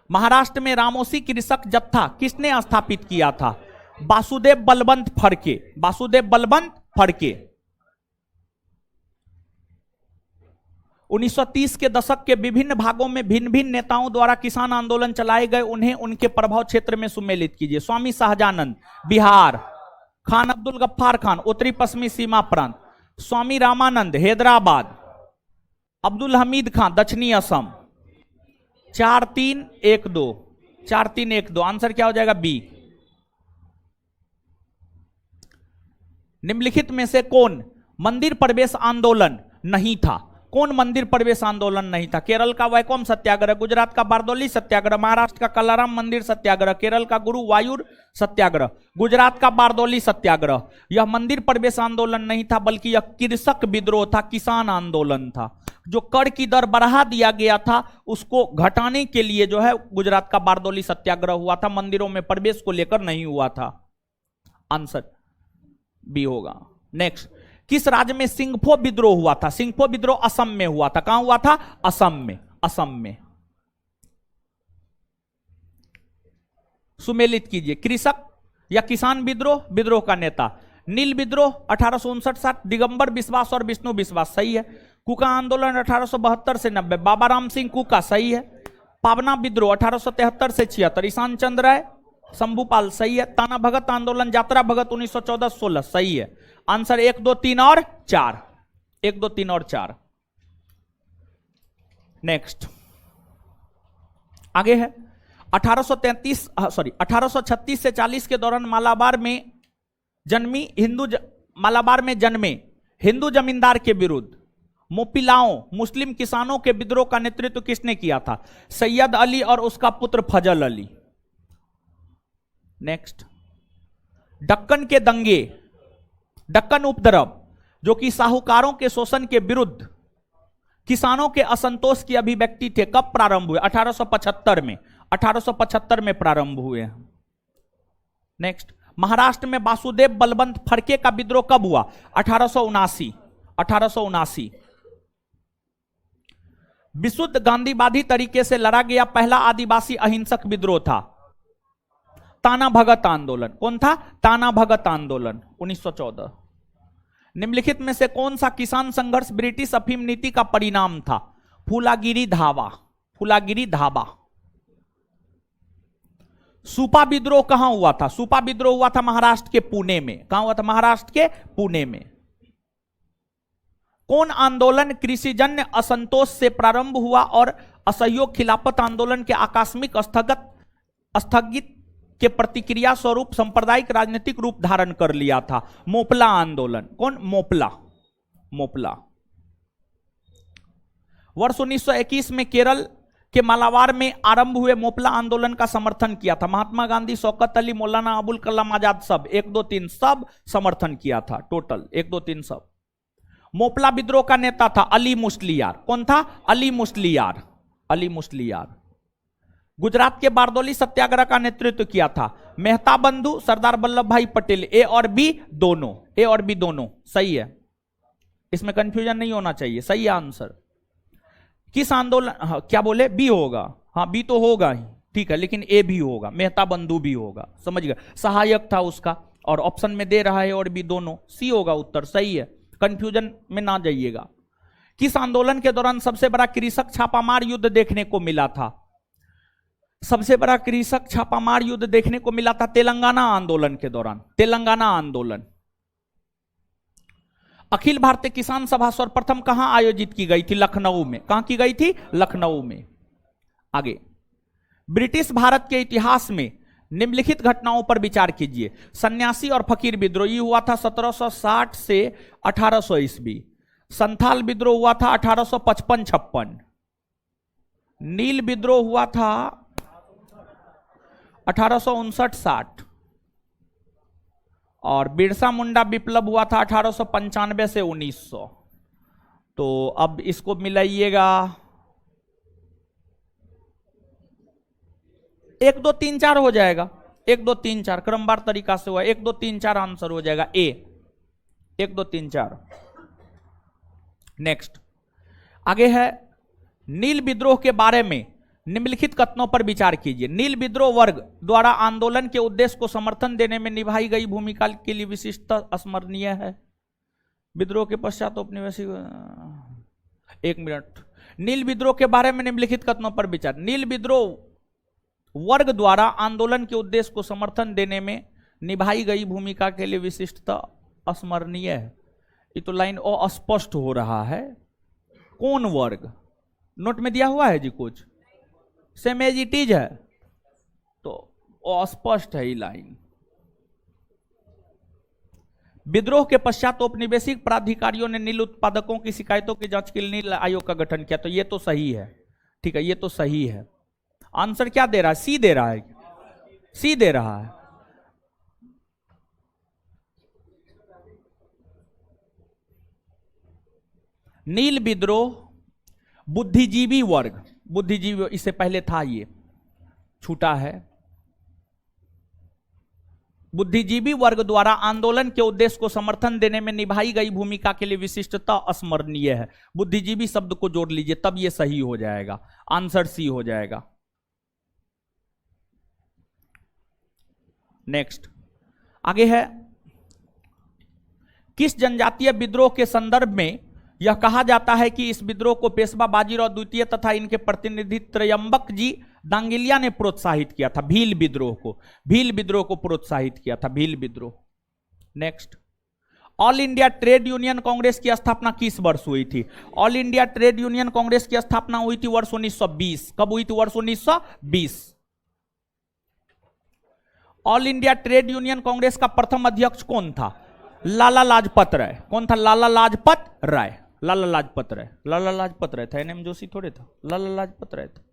महाराष्ट्र में रामोसी कृषक जत्था किसने स्थापित किया था? वासुदेव बलवंत फड़के। वासुदेव बलवंत फड़के। 1930 के दशक के विभिन्न भागों में भिन्न भिन्न नेताओं द्वारा किसान आंदोलन चलाए गए, उन्हें उनके प्रभाव क्षेत्र में सुमेलित कीजिए। स्वामी शाहजानंद बिहार, खान अब्दुल गफ्फार खान उत्तरी पश्चिमी सीमा प्रांत, स्वामी रामानंद हैदराबाद, अब्दुल हमीद खान दक्षिणी असम। 4-3-1-2, 4-3-1-2, आंसर क्या हो जाएगा? बी। निम्नलिखित में से कौन मंदिर प्रवेश आंदोलन नहीं था? कौन मंदिर प्रवेश आंदोलन नहीं था? केरल का वैकोम सत्याग्रह, गुजरात का बारदोली सत्याग्रह, महाराष्ट्र का कलाराम मंदिर सत्याग्रह, केरल का गुरुवायूर सत्याग्रह, गुजरात का बारदोली सत्याग्रह। यह मंदिर प्रवेश आंदोलन नहीं था, बल्कि यह कृषक विद्रोह था, किसान आंदोलन था। जो कर की दर बढ़ा दिया गया था उसको घटाने के लिए जो है गुजरात का बारदोली सत्याग्रह हुआ था, मंदिरों में प्रवेश को लेकर नहीं हुआ था। आंसर बी होगा। नेक्स्ट, किस राज्य में सिंगफो विद्रोह हुआ था? सिंगफो विद्रोह असम में हुआ था। कहां हुआ था? असम में। असम में। सुमेलित कीजिए। कृषक या किसान विद्रोह, विद्रोह का नेता नील विद्रोह 1859-60, दिगंबर बिस्वास और विष्णु बिस्वास, सही है। कुका आंदोलन 1872 से 90, बाबा राम सिंह कुका, सही है। पावना विद्रोह 1873 से 76, ईशान चंद्र राय शंभुपाल, सही है। ताना भगत आंदोलन यात्रा भगत 1914-16, सही है। आंसर 1, 2, 3 और 4, 1, 2, 3 और 4। नेक्स्ट आगे है 1836 से 40 के दौरान मालाबार में जन्मे हिंदू जमींदार के विरुद्ध मोपिलाओं मुस्लिम किसानों के विद्रोह का नेतृत्व किसने किया था? सैयद अली और उसका पुत्र फजल अली। नेक्स्ट, दक्कन के दंगे, दक्कन उपद्रव जो कि साहूकारों के शोषण के विरुद्ध किसानों के असंतोष की अभिव्यक्ति थे, कब प्रारंभ हुए? 1875 में। 1875 में प्रारंभ हुए। नेक्स्ट, महाराष्ट्र में वासुदेव बलवंत फड़के का विद्रोह कब हुआ? 1879। 1879। विशुद्ध गांधीवादी तरीके से लड़ा गया पहला आदिवासी अहिंसक विद्रोह था ताना भगत आंदोलन। कौन था? ताना भगत आंदोलन 1914। निम्नलिखित में से कौन सा किसान संघर्ष ब्रिटिश अफीम नीति का परिणाम था? फूलागिरी धावा। फूलागिरी धावा। सूपा विद्रोह कहां हुआ था? सूपा विद्रोह हुआ था महाराष्ट्र के पुणे में। कहां हुआ था? महाराष्ट्र के पुणे में। कौन आंदोलन कृषिजन्य असंतोष से प्रारंभ हुआ और असहयोग खिलाफत आंदोलन के आकस्मिक स्थगित के प्रतिक्रिया स्वरूप सांप्रदायिक राजनीतिक रूप धारण कर लिया था? मोपला आंदोलन। कौन? मोपला। मोपला। वर्ष 1921 में केरल के मालाबार में आरंभ हुए मोपला आंदोलन का समर्थन किया था महात्मा गांधी, शौकत अली, मौलाना अबुल कलाम आजाद, सब 1, 2, 3 सब समर्थन किया था। टोटल 1, 2, 3 सब। मोपला विद्रोह का नेता था अली मुस्लियार। कौन था? अली मुस्लियार। अली मुस्लियार। गुजरात के बारदोली सत्याग्रह का नेतृत्व किया था मेहता बंधु, सरदार वल्लभ भाई पटेल। ए और बी दोनों। ए और बी दोनों सही है, इसमें कंफ्यूजन नहीं होना चाहिए। सही है आंसर। किस आंदोलन, हाँ, क्या बोले? बी होगा। हाँ, बी तो होगा ही, ठीक है, लेकिन ए भी होगा, मेहता बंधु भी होगा। समझ गए? सहायक था उसका, और ऑप्शन में दे रहा है और बी दोनों। सी होगा उत्तर। सही है, कंफ्यूजन में ना जाइएगा। किस आंदोलन के दौरान सबसे बड़ा कृषक छापामार युद्ध देखने को मिला था? सबसे बड़ा कृषक छापामार युद्ध देखने को मिला था तेलंगाना आंदोलन के दौरान। तेलंगाना आंदोलन। अखिल भारतीय किसान सभा सर्वप्रथम कहां आयोजित की गई थी? लखनऊ में। कहां की गई थी? लखनऊ में। आगे, ब्रिटिश भारत के इतिहास में निम्नलिखित घटनाओं पर विचार कीजिए। सन्यासी और फकीर विद्रोह हुआ था 1760 से 1800 ईस्वी। संथाल विद्रोह हुआ था 1855-56। नील विद्रोह हुआ था 1859-60 और बिरसा मुंडा विप्लव हुआ था 1895 से 1900। तो अब इसको मिलाइएगा। 1, 2, 3, 4 हो जाएगा। 1, 2, 3, 4 क्रमवार तरीका से हुआ। 1, 2, 3, 4 आंसर हो जाएगा ए। 1, 2, 3, 4। नेक्स्ट आगे है, नील विद्रोह के बारे में निम्नलिखित कथनों पर विचार कीजिए। नील विद्रोह वर्ग द्वारा आंदोलन के उद्देश्य को समर्थन देने में निभाई गई भूमिका के लिए विशिष्ट स्मरणीय है। विद्रोह के पश्चात उपनिवेशी एक मिनट। नील विद्रोह के बारे में निम्नलिखित कथनों पर विचार। नील विद्रोह वर्ग द्वारा आंदोलन के उद्देश्य को समर्थन देने में निभाई गई भूमिका के लिए विशिष्टता अस्मरणीय है। ये तो लाइन अस्पष्ट हो रहा है। कौन वर्ग? नोट में दिया हुआ है जी कुछ, सेम एज इट इज है, तो अस्पष्ट है ये लाइन। विद्रोह के पश्चात औपनिवेशिक प्राधिकारियों ने नील उत्पादकों की शिकायतों की जांच के लिए नील आयोग का गठन किया। तो ये तो सही है, ठीक है, ये तो सही है। आंसर क्या दे रहा है? सी दे रहा है, सी दे रहा है। नील विद्रोह बुद्धिजीवी वर्ग, बुद्धिजीवी, इससे पहले था, ये छूटा है। बुद्धिजीवी वर्ग द्वारा आंदोलन के उद्देश्य को समर्थन देने में निभाई गई भूमिका के लिए विशिष्टता अस्मरणीय है। बुद्धिजीवी शब्द को जोड़ लीजिए, तब ये सही हो जाएगा, आंसर सी हो जाएगा। नेक्स्ट आगे है, किस जनजातीय विद्रोह के संदर्भ में यह कहा जाता है कि इस विद्रोह को पेशवा बाजीराव द्वितीय तथा इनके प्रतिनिधि त्रयंबक जी दांगिलिया ने प्रोत्साहित किया था? भील विद्रोह को, भील विद्रोह को प्रोत्साहित किया था, भील विद्रोह। Next, all India Trade Union Congress की स्थापना किस वर्ष हुई थी? All India Trade Union Congress की स्थापना हुई थी वर्ष 1920। कब हुई थी? वर्ष 1920। All India Trade Union Congress का प्रथम अध्यक्ष कौन था? लाला लाजपत राय। कौन था? लाला लाजपत राय, लाला लाजपत राय, लाला लाजपत राय था, एनएम जोशी थोड़े था, लाला लाजपत राय था।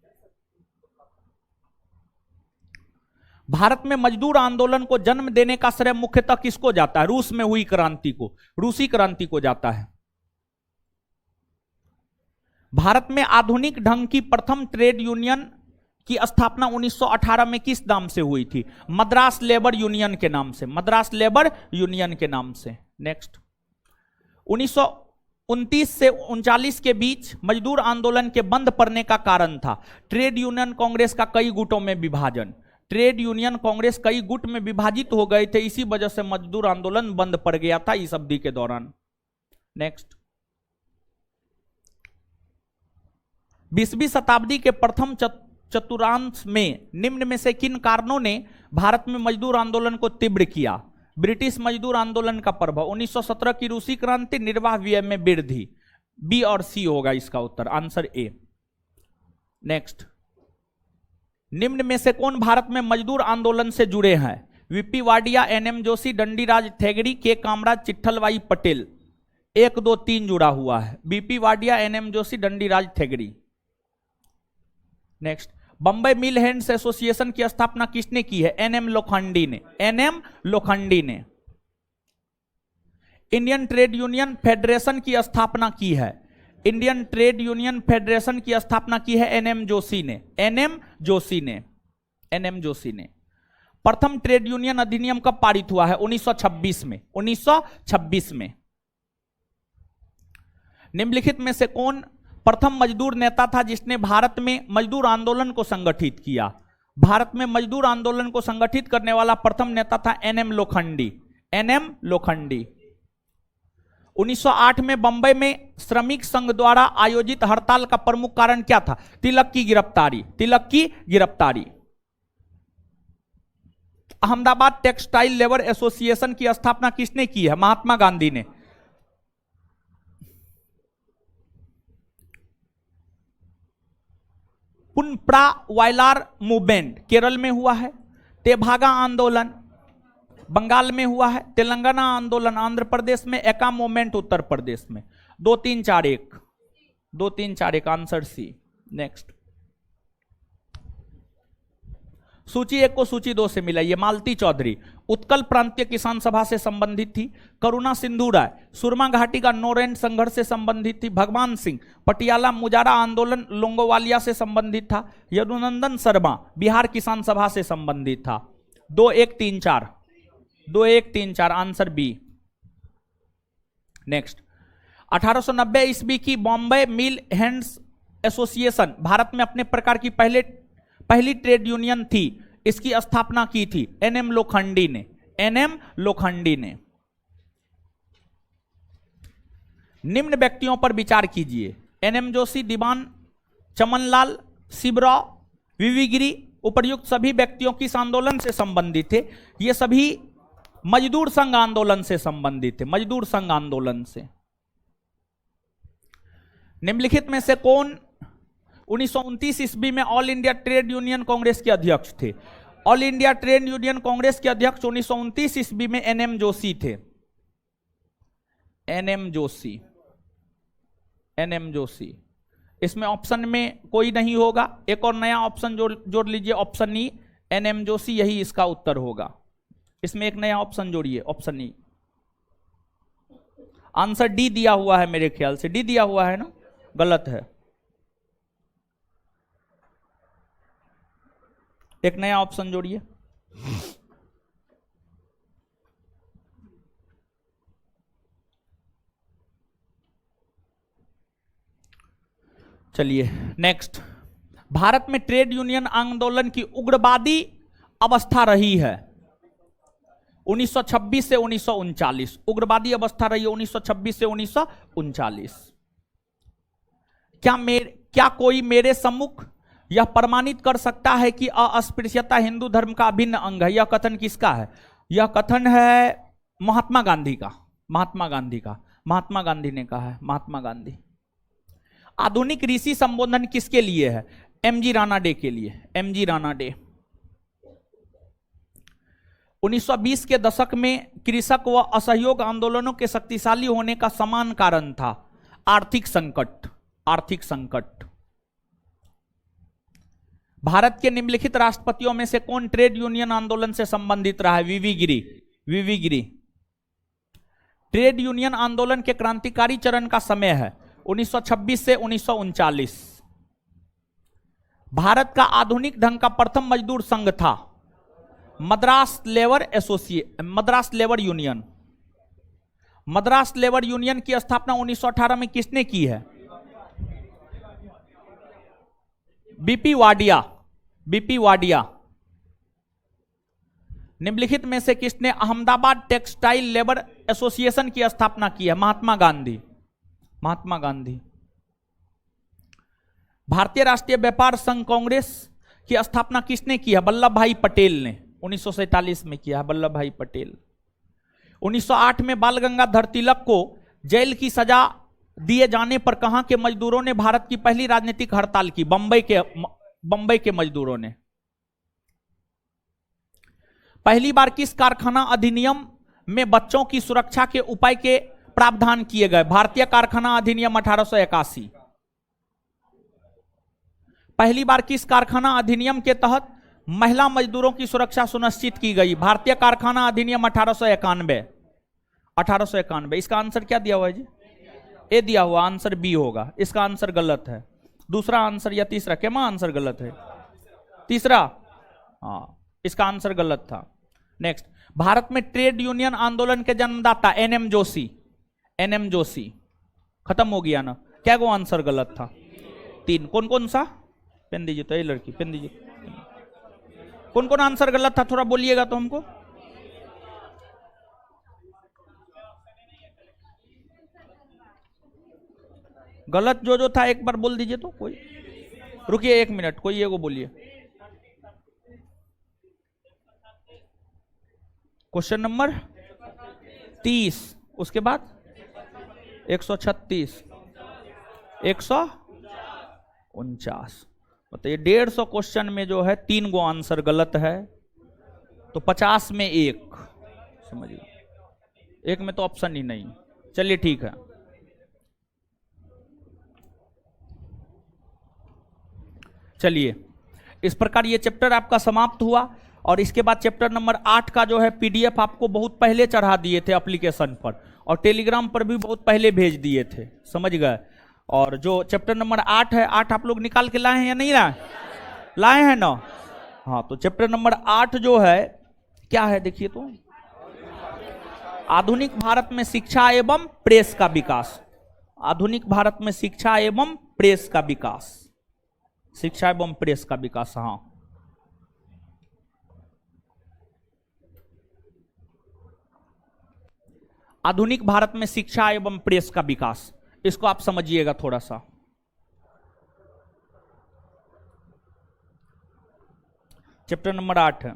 भारत में मजदूर आंदोलन को जन्म देने का श्रेय मुख्यतः किसको जाता है? रूस में हुई क्रांति को, रूसी क्रांति को जाता है। भारत में आधुनिक ढंग की प्रथम ट्रेड यूनियन की स्थापना 1918 में किस नाम से हुई थी? मद्रास लेबर यूनियन के नाम से, मद्रास लेबर यूनियन के नाम से। नेक्स्ट, 1929 से 1939 के बीच मजदूर आंदोलन के बंद पड़ने का कारण था ट्रेड यूनियन कांग्रेस का कई गुटों में विभाजन। ट्रेड यूनियन कांग्रेस कई गुट में विभाजित हो गए थे, इसी वजह से मजदूर आंदोलन बंद पड़ गया था इस अवधि के दौरान। नेक्स्ट, 20वीं शताब्दी के प्रथम चतुर्थांश में निम्न में से किन कारणों ने भारत में मजदूर आंदोलन को तीव्र किया? ब्रिटिश मजदूर आंदोलन का प्रभाव, 1917 की रूसी क्रांति, निर्वाह व्यय में वृद्धि। बी और सी होगा इसका उत्तर, आंसर ए। नेक्स्ट, निम्न में से कौन भारत में मजदूर आंदोलन से जुड़े हैं? वीपी वाडिया, एनएम जोशी, दंडीराज थेगड़ी, के कामराज, चिट्ठलबाई पटेल। 1, 2, 3 जुड़ा हुआ है, BP Wadia, NM Joshi, Dandiraj Thengadi. Next, Bambai mill hands association की स्थापना किसने की है? एनएम लोखंडी ने, एनएम लोखंडी ने। इंडियन ट्रेड यूनियन फेडरेशन की स्थापना की है, इंडियन ट्रेड यूनियन फेडरेशन की स्थापना की है एनएम जोशी ने, एनएम जोशी ने, एनएम जोशी ने। प्रथम ट्रेड यूनियन अधिनियम कब पारित हुआ है? 1926 में, 1926 में। निम्नलिखित में से कौन प्रथम मजदूर नेता था जिसने भारत में मजदूर आंदोलन को संगठित किया? भारत में मजदूर आंदोलन को संगठित करने वाला प्रथम नेता था एनएम लोखंडी, एनएम लोखंडी। 1908 में बंबई में श्रमिक संघ द्वारा आयोजित हड़ताल का प्रमुख कारण क्या था? तिलक की गिरफ्तारी, तिलक की गिरफ्तारी। अहमदाबाद टेक्सटाइल लेबर एसोसिएशन की स्थापना किसने की है? महात्मा गांधी ने। पुनप्रा वायलार मूवमेंट केरल में हुआ है, तेभागा आंदोलन बंगाल में हुआ है, तेलंगाना आंदोलन आंध्र प्रदेश में, एका मूवमेंट उत्तर प्रदेश में। 2, 3, 4, 1, 2, 3, 4, 1, आंसर सी। नेक्स्ट, सूची 1 को सूची 2 से मिलाइए। मालती चौधरी उत्कल प्रांतीय किसान सभा से संबंधित थी। करुणा सिंधु राय सुरमा घाटी का नोरेंट संघर्ष से संबंधित थी। भगवान सिंह पटियाला मुजारा आंदोलन लोंगोवालिया से संबंधित था। यदुनंदन शर्मा बिहार किसान सभा से संबंधित था। 2, 1, 3, 4, 2, 1, 3, 4, आंसर बी। नेक्स्ट, 1890 ईस्वी की बॉम्बे मिल हैंड्स एसोसिएशन भारत में अपने प्रकार की पहली ट्रेड यूनियन थी। इसकी स्थापना की थी एनएम लोखंडी ने, एनएम लोखंडी ने। निम्न व्यक्तियों पर विचार कीजिए। एनएम जोशी, दीवान चमनलाल, शिवराव, वीवी गिरी, उपर्युक्त सभी व्यक्तियों की इस आंदोलन से संबंधित थे। ये सभी मजदूर संघ आंदोलन से संबंधित थे, मजदूर संघ आंदोलन से। निम्नलिखित में से कौन 1929 ईस्वी में All India Trade Union Congress के अध्यक्ष थे? All India Trade Union Congress के अध्यक्ष 1929 ईस्वी में एनएम जोशी थे। NM Joshi, NM Joshi. इसमें ऑप्शन में कोई नहीं होगा, एक और नया ऑप्शन जोड़ लीजिए, ऑप्शन ई, एनएम जोशी, यही इसका उत्तर होगा। इसमें एक नया ऑप्शन जोड़िए, ऑप्शन ई। आंसर डी दिया हुआ है, मेरे ख्याल से डी दिया हुआ है ना, गलत है। एक नया ऑप्शन जोड़िए। चलिए नेक्स्ट, भारत में ट्रेड यूनियन आंदोलन की उग्रवादी अवस्था रही है 1926 से 1939। उग्रवादी अवस्था रही है 1926 से 1939। क्या कोई मेरे सम्मुख यह प्रमाणित कर सकता है कि अस्पृश्यता हिंदू धर्म का अभिन्न अंग है? यह कथन किसका है? यह कथन है महात्मा गांधी का, महात्मा गांधी का, महात्मा गांधी ने कहा है, महात्मा गांधी। आधुनिक ऋषि संबोधन किसके लिए है? एमजी रानाडे के लिए, एमजी रानाडे। 1920 के दशक में कृषक व असहयोग आंदोलनों के शक्तिशाली होने का समान कारण था आर्थिक संकट, आर्थिक संकट। भारत के निम्नलिखित राष्ट्रपतियों में से कौन ट्रेड यूनियन आंदोलन से संबंधित रहा है? वीवी गिरी, वीवी गिरी। ट्रेड यूनियन आंदोलन के क्रांतिकारी चरण का समय है 1926 से 1939। भारत का आधुनिक ढंग का प्रथम मजदूर संघ था Madras labour union. Madras labour union की स्थापना 1918 में किसने की है? BP Wadia, BP Wadia. निम्नलिखित में से किसने अहमदाबाद टेक्सटाइल लेबर एसोसिएशन की स्थापना की है? महात्मा गांधी, महात्मा गांधी। भारतीय राष्ट्रीय व्यापार संघ कांग्रेस की स्थापना किसने की है? वल्लभ भाई पटेल ने 1947 में किया है, वल्लभ भाई पटेल। 1908 में बाल गंगाधर तिलक को जेल की सजा दिए जाने पर कहां के मजदूरों ने भारत की पहली राजनीतिक हड़ताल की? बंबई के मजदूरों ने। पहली बार किस कारखाना अधिनियम में बच्चों की सुरक्षा के उपाय के प्रावधान किए गए? भारतीय कारखाना अधिनियम 1881। पहली बार किस कारखाना अधिनियम के तहत महिला मजदूरों की सुरक्षा सुनिश्चित की गई? भारतीय कारखाना अधिनियम 1891, 1891। इसका आंसर क्या दिया हुआ है जी? ए दिया हुआ, आंसर बी होगा। इसका आंसर गलत है। दूसरा आंसर या तीसरा? क्या आंसर गलत है? तीसरा, हाँ, इसका आंसर गलत था। नेक्स्ट, भारत में ट्रेड यूनियन आंदोलन के जन्मदाता एनएम जोशी, एनएम जोशी। खत्म हो गया ना? क्या वो आंसर गलत था? 3। कौन कौन सा? पेन दीजिए तो, ये लड़की पेन दीजिए। कौन कौन आंसर गलत था? थोड़ा बोलिएगा तो हमको। गलत जो था एक बार बोल दीजिए तो। कोई रुकिए 1 मिनट, कोई ये को बोलिए। क्वेश्चन नंबर 30, उसके बाद 136, 149। बताइए 150 क्वेश्चन में जो है 3 गो आंसर गलत है, तो 50 में 1, समझिए 1 में तो ऑप्शन ही नहीं। चलिए ठीक है। चलिए, इस प्रकार ये चैप्टर आपका समाप्त हुआ। और इसके बाद चैप्टर नंबर 8 का जो है पीडीएफ आपको बहुत पहले चढ़ा दिए थे एप्लीकेशन पर, और टेलीग्राम पर भी बहुत पहले भेज दिए थे, समझ गए। और जो चैप्टर नंबर 8 है, 8 आप लोग निकाल के लाए हैं या नहीं लाए? लाए हैं ना? हाँ, तो चैप्टर नंबर 8 जो है क्या है देखिए तो, आधुनिक भारत में शिक्षा एवं प्रेस का विकास। आधुनिक भारत में शिक्षा एवं प्रेस का विकास, शिक्षा एवं प्रेस का विकास। हाँ, आधुनिक भारत में शिक्षा एवं प्रेस का विकास, इसको आप समझिएगा थोड़ा सा। चैप्टर नंबर 8 है।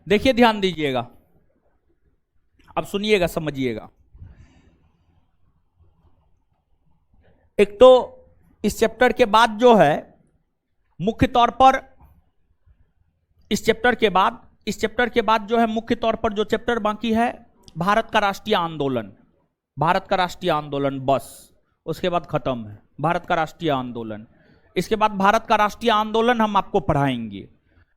देखिए ध्यान दीजिएगा, अब सुनिएगा, समझिएगा। एक तो इस चैप्टर के बाद जो है मुख्य तौर पर इस चैप्टर के बाद जो है मुख्य तौर पर जो चैप्टर बाकी है भारत का राष्ट्रीय आंदोलन, भारत का राष्ट्रीय आंदोलन, बस उसके बाद खत्म है भारत का राष्ट्रीय आंदोलन। इसके बाद भारत का राष्ट्रीय आंदोलन हम आपको पढ़ाएंगे।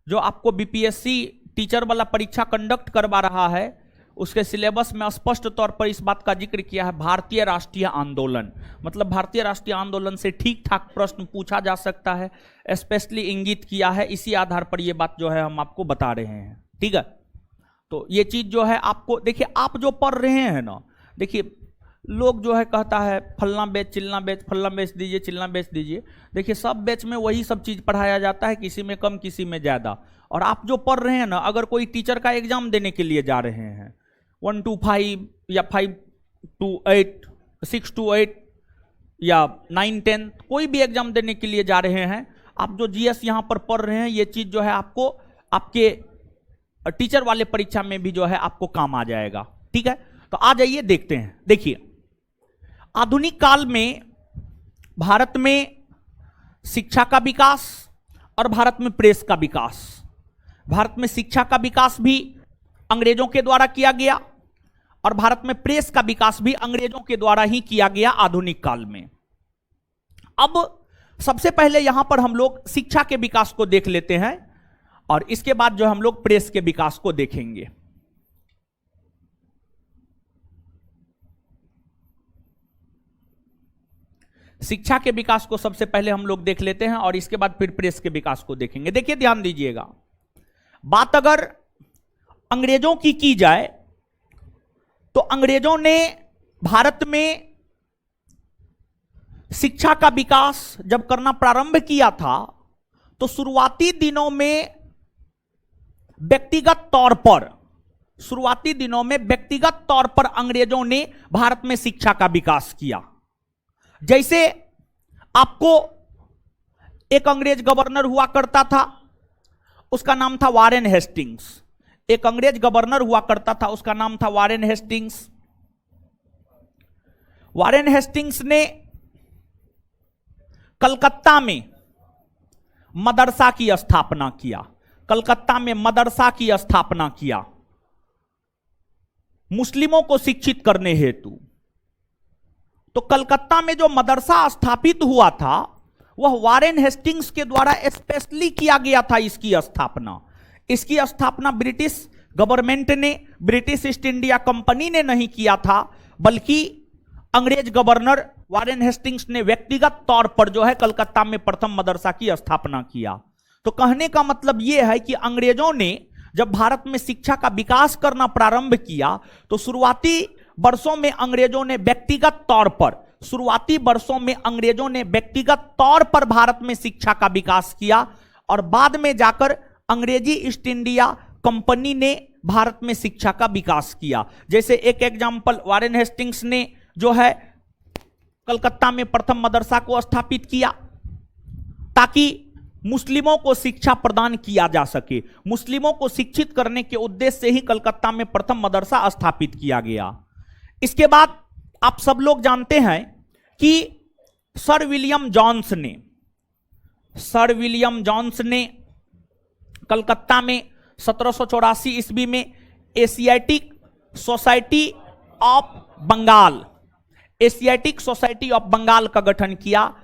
जो आपको बीपीएससी टीचर वाला परीक्षा कंडक्ट करवा रहा है उसके सिलेबस में स्पष्ट तौर पर इस बात का जिक्र किया है, भारतीय राष्ट्रीय आंदोलन। मतलब भारतीय राष्ट्रीय आंदोलन से ठीक ठाक प्रश्न पूछा जा सकता है, स्पेशली इंगित किया है। इसी आधार पर यह बात जो है हम आपको बता रहे हैं, ठीक है। तो ये चीज जो है आपको, देखिए आप जो पढ़ रहे हैं ना, देखिए लोग जो है कहता है फलना बैच चिलना बैच, फलना बैच दीजिए चिलना बैच दीजिए। देखिए सब बैच में वही सब चीज पढ़ाया जाता है, किसी में कम किसी में ज्यादा। और आप जो पढ़ रहे हैं ना, अगर कोई टीचर का एग्जाम देने के लिए जा रहे हैं 1 to 5 या 5 to 8, 6 to 8 या 9, 10, कोई भी एग्जाम देने के लिए जा रहे हैं, आप जो जीएस यहां पर पढ़ रहे हैं, ये चीज जो है आपको आपके टीचर वाले परीक्षा में भी जो है आपको काम आ जाएगा, ठीक है। तो आ जाइए देखते हैं। देखिए आधुनिक काल में भारत में शिक्षा का विकास और भारत में प्रेस का विकास, भारत में शिक्षा का विकास भी अंग्रेजों के द्वारा किया गया और भारत में प्रेस का विकास भी अंग्रेजों के द्वारा ही किया गया आधुनिक काल में। अब सबसे पहले यहां पर हम लोग शिक्षा के विकास को देख लेते हैं और इसके बाद जो हम लोग प्रेस के विकास को देखेंगे। शिक्षा के विकास को सबसे पहले हम लोग देख लेते हैं और इसके बाद फिर प्रेस के विकास को देखेंगे। देखिए ध्यान दीजिएगा, बात अगर अंग्रेजों की जाए तो अंग्रेजों ने भारत में शिक्षा का विकास जब करना प्रारंभ किया था तो शुरुआती दिनों में व्यक्तिगत तौर पर अंग्रेजों ने भारत में शिक्षा का विकास किया। जैसे आपको एक अंग्रेज गवर्नर हुआ करता था, उसका नाम था वारेन हेस्टिंग्स। एक अंग्रेज गवर्नर हुआ करता था, उसका नाम था वारेन हेस्टिंग्स। वारेन हेस्टिंग्स ने कलकत्ता में मदरसा की स्थापना किया, कलकत्ता में मदरसा की स्थापना किया मुस्लिमों को शिक्षित करने हेतु। तो कलकत्ता में जो मदरसा स्थापित हुआ था वह वारेन हेस्टिंग्स के द्वारा स्पेशली किया गया था। इसकी स्थापना ब्रिटिश गवर्नमेंट ने, ब्रिटिश ईस्ट इंडिया कंपनी ने नहीं किया था, बल्कि अंग्रेज गवर्नर वारेन हेस्टिंग्स ने व्यक्तिगत तौर पर जो है कलकत्ता में प्रथम मदरसा की स्थापना किया। तो कहने का मतलब यह है कि अंग्रेजों ने जब भारत में शिक्षा का विकास करना प्रारंभ किया तो शुरुआती वर्षों में अंग्रेजों ने व्यक्तिगत तौर पर भारत में शिक्षा का विकास किया और बाद में जाकर अंग्रेजी ईस्ट इंडिया कंपनी ने भारत में शिक्षा का विकास किया। जैसे एक एग्जाम्पल, वारेन हेस्टिंग्स ने जो है कलकत्ता में प्रथम मदरसा को स्थापित किया ताकि मुस्लिमों को शिक्षा प्रदान किया जा सके। मुस्लिमों को शिक्षित करने के उद्देश्य से ही कलकत्ता में प्रथम मदरसा स्थापित किया गया। इसके बाद आप सब लोग जानते हैं कि सर विलियम जॉन्स ने कलकत्ता में 1784 ईस्वी में एशियाटिक सोसाइटी ऑफ बंगाल का गठन किया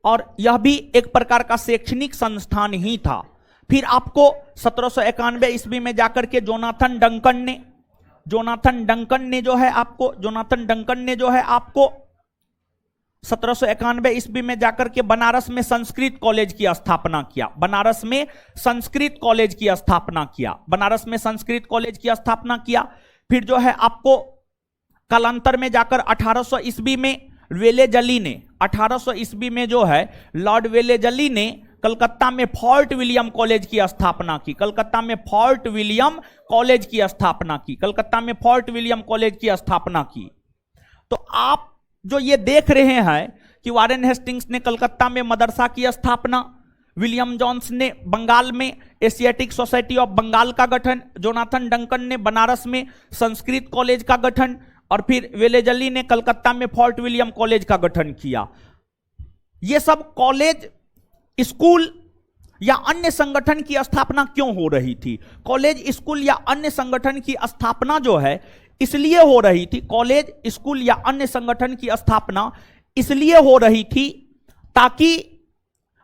और यह भी एक प्रकार का शैक्षणिक संस्थान ही था। फिर आपको 1791 ईस्वी में जाकर के जोनाथन डंकन ने जो है आपको 1791 ईस्वी में जाकर के बनारस में संस्कृत कॉलेज की स्थापना किया। बनारस में संस्कृत कॉलेज की स्थापना किया। बनारस में संस्कृत कॉलेज की स्थापना किया। फिर जो है आपको कालांतर में जाकर 1800 ईस्वी में वेलेजली ने, 1800 ईस्वी में जो है लॉर्ड वेलेजली ने कलकत्ता में फोर्ट विलियम कॉलेज की स्थापना की। कलकत्ता में फोर्ट विलियम कॉलेज की स्थापना की। कलकत्ता में फोर्ट विलियम कॉलेज की स्थापना की। तो आप जो ये देख रहे हैं कि वारेन हेस्टिंग्स ने कलकत्ता में मदरसा की स्थापना, विलियम जोन्स ने बंगाल में एशियाटिक सोसाइटी ऑफ बंगाल का गठन, जोनाथन डंकन ने बनारस में संस्कृत कॉलेज का गठन, और फिर वेलेजली ने कलकत्ता में फोर्ट विलियम कॉलेज का गठन किया। ये सब कॉलेज, स्कूल या अन्य संगठन की स्थापना क्यों हो रही थी? कॉलेज, स्कूल या अन्य संगठन की स्थापना जो है इसलिए हो रही थी, कॉलेज, स्कूल या अन्य संगठन की स्थापना इसलिए हो रही थी ताकि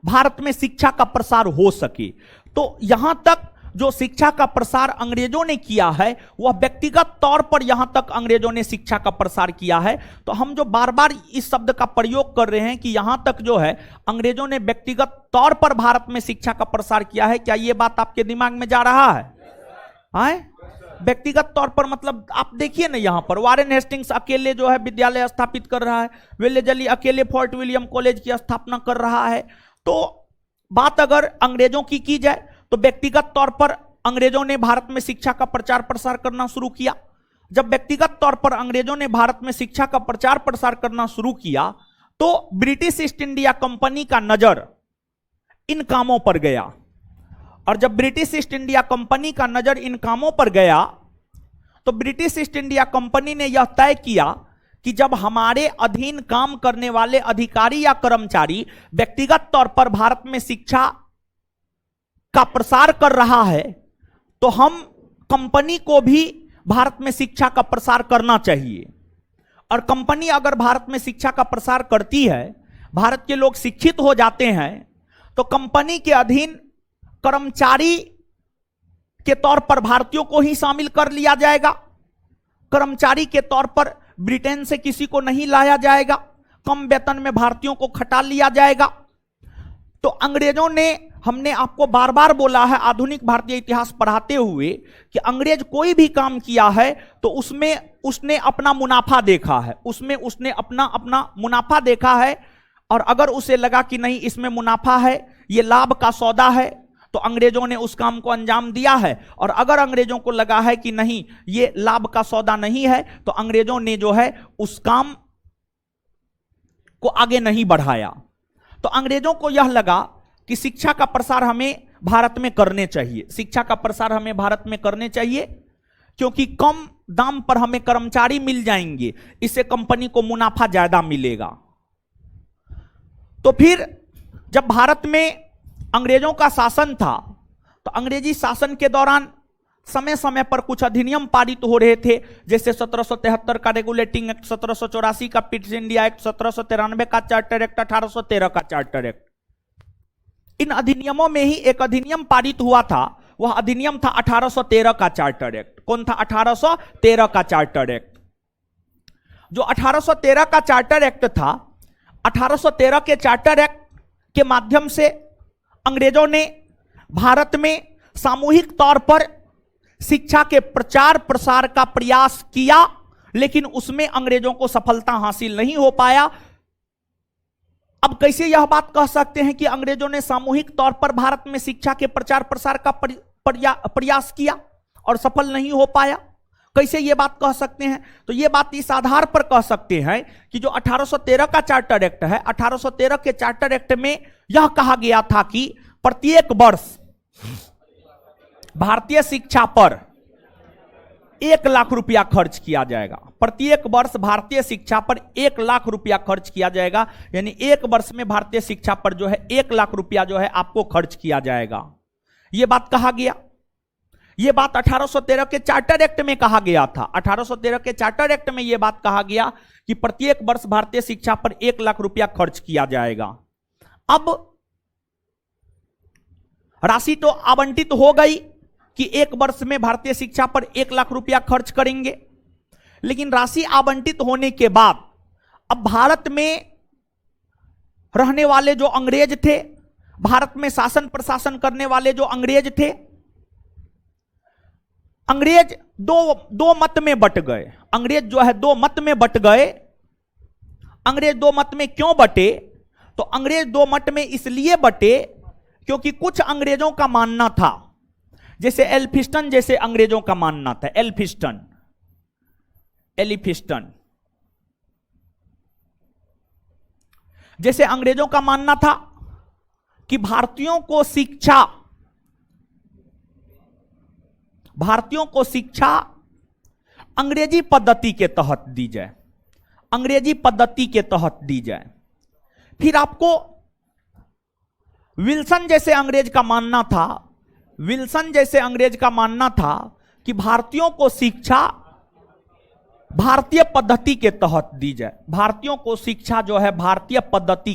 भारत में शिक्षा का प्रसार हो सके। तो यहां तक जो शिक्षा का प्रसार अंग्रेजों ने किया है वह व्यक्तिगत तौर पर यहां तक अंग्रेजों ने शिक्षा का प्रसार किया है। तो हम जो बार बार इस शब्द का प्रयोग कर रहे हैं कि यहां तक जो है अंग्रेजों ने व्यक्तिगत तौर पर भारत में शिक्षा का प्रसार किया है, क्या यह बात आपके दिमाग में जा रहा है? व्यक्तिगत तौर पर मतलब आप देखिए ना, यहां पर वारेन हेस्टिंग्स अकेले जो है विद्यालय स्थापित कर रहा है, वेलेजली अकेले फोर्ट विलियम कॉलेज की स्थापना कर रहा है। तो बात अगर अंग्रेजों की जाए तो व्यक्तिगत तौर पर अंग्रेजों ने भारत में शिक्षा का प्रचार प्रसार करना शुरू किया। जब व्यक्तिगत तौर पर अंग्रेजों ने भारत में शिक्षा का प्रचार प्रसार करना शुरू किया तो ब्रिटिश ईस्ट इंडिया कंपनी का नजर इन कामों पर गया। और जब ब्रिटिश ईस्ट इंडिया कंपनी का नजर इन कामों पर गया तो ब्रिटिश ईस्ट इंडिया कंपनी ने यह तय किया कि जब हमारे अधीन काम करने वाले अधिकारी या कर्मचारी व्यक्तिगत तौर पर भारत में शिक्षा का प्रसार कर रहा है तो हम कंपनी को भी भारत में शिक्षा का प्रसार करना चाहिए। और कंपनी अगर भारत में शिक्षा का प्रसार करती है, भारत के लोग शिक्षित हो जाते हैं, तो कंपनी के अधीन कर्मचारी के तौर पर भारतीयों को ही शामिल कर लिया जाएगा। कर्मचारी के तौर पर ब्रिटेन से किसी को नहीं लाया जाएगा। कम वेतन में भारतीयों को खटा लिया जाएगा। तो अंग्रेजों ने, हमने आपको बार बार बोला है आधुनिक भारतीय इतिहास पढ़ाते हुए कि अंग्रेज कोई भी काम किया है तो उसमें उसने अपना मुनाफा देखा है, उसमें उसने अपना मुनाफा देखा है। और अगर उसे लगा कि नहीं इसमें मुनाफा है, ये लाभ का सौदा है, तो अंग्रेजों ने उस काम को अंजाम दिया है। और अगर अंग्रेजों को लगा है कि नहीं ये लाभ का सौदा नहीं है, तो अंग्रेजों ने जो है उस काम को आगे नहीं बढ़ाया। तो अंग्रेजों को यह लगा कि शिक्षा का प्रसार हमें भारत में करने चाहिए, शिक्षा का प्रसार हमें भारत में करने चाहिए, क्योंकि कम दाम पर हमें कर्मचारी मिल जाएंगे, इससे कंपनी को मुनाफा ज्यादा मिलेगा। तो फिर जब भारत में अंग्रेजों का शासन था तो अंग्रेजी शासन के दौरान समय समय पर कुछ अधिनियम पारित हो रहे थे, जैसे 1773 का रेगुलेटिंग एक्ट, 1784 का पिट्स इंडिया एक्ट, 1793 का चार्टर एक्ट, 1813 का चार्टर एक्ट। इन अधिनियमों में ही एक अधिनियम पारित हुआ था, वह अधिनियम था 1813 का चार्टर एक्ट। कौन था? 1813 का चार्टर एक्ट। जो 1813 का चार्टर एक्ट था, 1813 के चार्टर एक्ट के माध्यम से अंग्रेजों ने भारत में सामूहिक तौर पर शिक्षा के प्रचार प्रसार का प्रयास किया, लेकिन उसमें अंग्रेजों को सफलता हासिल नहीं हो पाया। अब कैसे यह बात कह सकते हैं कि अंग्रेजों ने सामूहिक तौर पर भारत में शिक्षा के प्रचार प्रसार का प्रयास किया और सफल नहीं हो पाया? कैसे यह बात कह सकते हैं? तो यह बात इस आधार पर कह सकते हैं कि जो 1813 का चार्टर एक्ट है, 1813 के चार्टर एक्ट में यह कहा गया था कि प्रत्येक वर्ष भारतीय शिक्षा पर 1 लाख रुपया खर्च किया जाएगा। प्रत्येक वर्ष भारतीय शिक्षा पर 1 लाख रुपया खर्च किया जाएगा, यानी एक वर्ष में भारतीय शिक्षा पर जो है 1 लाख रुपया जो है आपको खर्च किया जाएगा। यह बात कहा गया। यह बात 1813 के चार्टर एक्ट में कहा गया था। 1813 के चार्टर एक्ट में यह बात कहा गया कि प्रत्येक वर्ष भारतीय शिक्षा पर 1 लाख रुपया खर्च किया जाएगा। अब राशि तो आवंटित हो गई कि एक वर्ष में भारतीय शिक्षा पर 1 लाख रुपया खर्च करेंगे, लेकिन राशि आवंटित होने के बाद अब भारत में रहने वाले जो अंग्रेज थे, भारत में शासन प्रशासन करने वाले जो अंग्रेज थे, अंग्रेज दो मत में बट गए। अंग्रेज जो है दो मत में बट गए। अंग्रेज दो मत में क्यों बटे? तो अंग्रेज दो मत में इसलिए बटे क्योंकि कुछ अंग्रेजों का मानना था, जैसे एल्फिस्टन जैसे अंग्रेजों का मानना था, एल्फिस्टन जैसे अंग्रेजों का मानना था कि भारतीयों को शिक्षा अंग्रेजी पद्धति के तहत दी जाए, अंग्रेजी पद्धति के तहत दी जाए। फिर आपको विल्सन जैसे अंग्रेज का मानना था, विल्सन जैसे अंग्रेज का मानना था कि भारतीयों को शिक्षा भारतीय पद्धति के तहत दी जाए, भारतीयों को शिक्षा जो है भारतीय पद्धति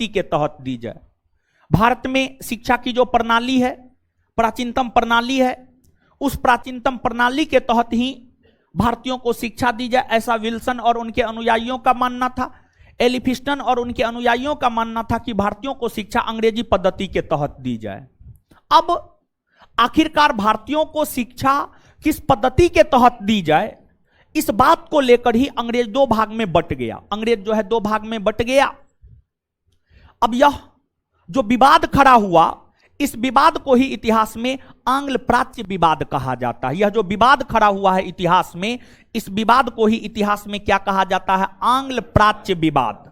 के तहत दी जाए। भारत में शिक्षा की जो प्रणाली है, प्राचीनतम प्रणाली है, उस प्राचीनतम प्रणाली के तहत ही भारतीयों को शिक्षा दी जाए, ऐसा विल्सन और उनके अनुयायियों का मानना था। एल्फिस्टन और उनके अनुयायियों का मानना था कि भारतीयों को शिक्षा अंग्रेजी पद्धति के तहत दी जाए। अब आखिरकार भारतीयों को शिक्षा किस पद्धति के तहत दी जाए, इस बात को लेकर ही अंग्रेज दो भाग में बट गया। अंग्रेज जो है दो भाग में बट गया। अब यह जो विवाद खड़ा हुआ, इस विवाद को ही इतिहास में आंग्ल प्राच्य विवाद कहा जाता है। यह जो विवाद खड़ा हुआ है इतिहास में, इस विवाद को ही इतिहास में क्या कहा जाता है? आंग्ल प्राच्य विवाद।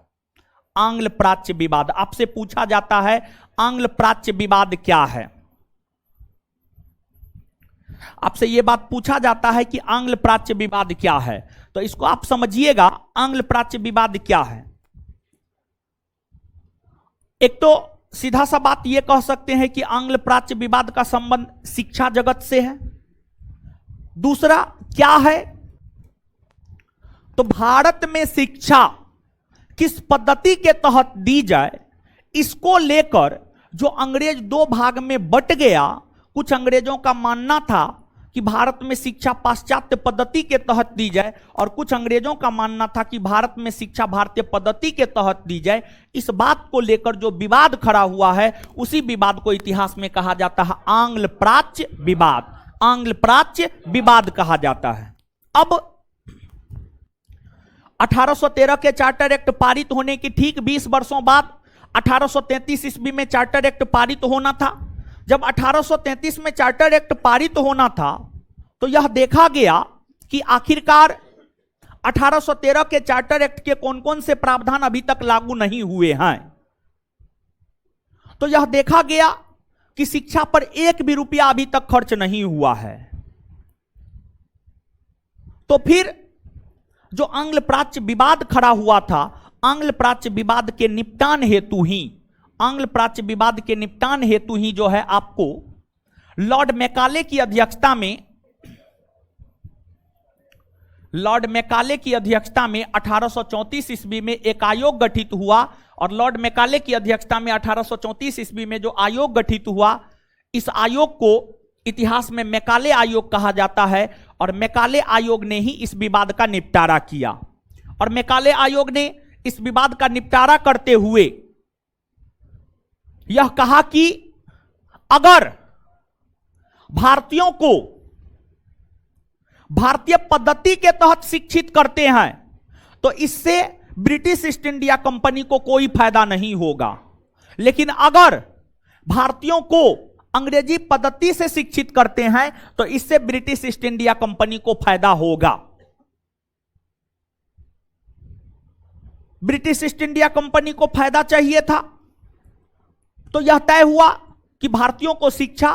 आंग्ल प्राच्य विवाद। आपसे पूछा जाता है आंग्ल प्राच्य विवाद क्या है? आपसे यह बात पूछा जाता है कि आंग्ल प्राच्य विवाद क्या है, तो इसको आप समझिएगा। आंग्ल प्राच्य विवाद क्या है? एक तो सीधा सा बात यह कह सकते हैं कि आंग्ल प्राच्य विवाद का संबंध शिक्षा जगत से है। दूसरा क्या है? तो भारत में शिक्षा किस पद्धति के तहत दी जाए, इसको लेकर जो अंग्रेज दो भाग में बट गया। कुछ अंग्रेजों का मानना था कि भारत में शिक्षा पाश्चात्य पद्धति के तहत दी जाए, और कुछ अंग्रेजों का मानना था कि भारत में शिक्षा भारतीय पद्धति के तहत दी जाए। इस बात को लेकर जो विवाद खड़ा हुआ है, उसी विवाद को इतिहास में कहा जाता है आंग्ल प्राच्य विवाद। आंग्ल प्राच्य विवाद कहा जाता है। अब 1813 के चार्टर एक्ट पारित होने के ठीक 20 वर्षों बाद 1833 ईस्वी में चार्टर एक्ट पारित होना था। जब 1833 में चार्टर एक्ट पारित होना था, तो यह देखा गया कि आखिरकार 1813 के चार्टर एक्ट के कौन कौन से प्रावधान अभी तक लागू नहीं हुए हैं। तो यह देखा गया कि शिक्षा पर एक भी रुपया अभी तक खर्च नहीं हुआ है। तो फिर जो आंग्ल प्राच्य विवाद खड़ा हुआ था, आंग्ल प्राच्य विवाद के निपटान हेतु ही, आंग्ल प्राच्य विवाद के निपटान हेतु ही जो है आपको लॉर्ड मैकाले की अध्यक्षता में, लॉर्ड मैकाले की अध्यक्षता में 1834 ईस्वी में एक आयोग गठित हुआ। और लॉर्ड मैकाले की अध्यक्षता में 1834 ईस्वी में जो आयोग गठित हुआ, इस आयोग को इतिहास में मैकाले आयोग कहा जाता है। और मैकाले आयोग ने ही इस विवाद का निपटारा किया। और मैकाले आयोग ने इस विवाद का निपटारा करते हुए यह कहा कि अगर भारतीयों को भारतीय पद्धति के तहत शिक्षित करते हैं, तो इससे ब्रिटिश ईस्ट इंडिया कंपनी को कोई फायदा नहीं होगा। लेकिन अगर भारतीयों को अंग्रेजी पद्धति से शिक्षित करते हैं, तो इससे ब्रिटिश ईस्ट इंडिया कंपनी को फायदा होगा। ब्रिटिश ईस्ट इंडिया कंपनी को फायदा चाहिए था, तो यह तय हुआ कि भारतीयों को शिक्षा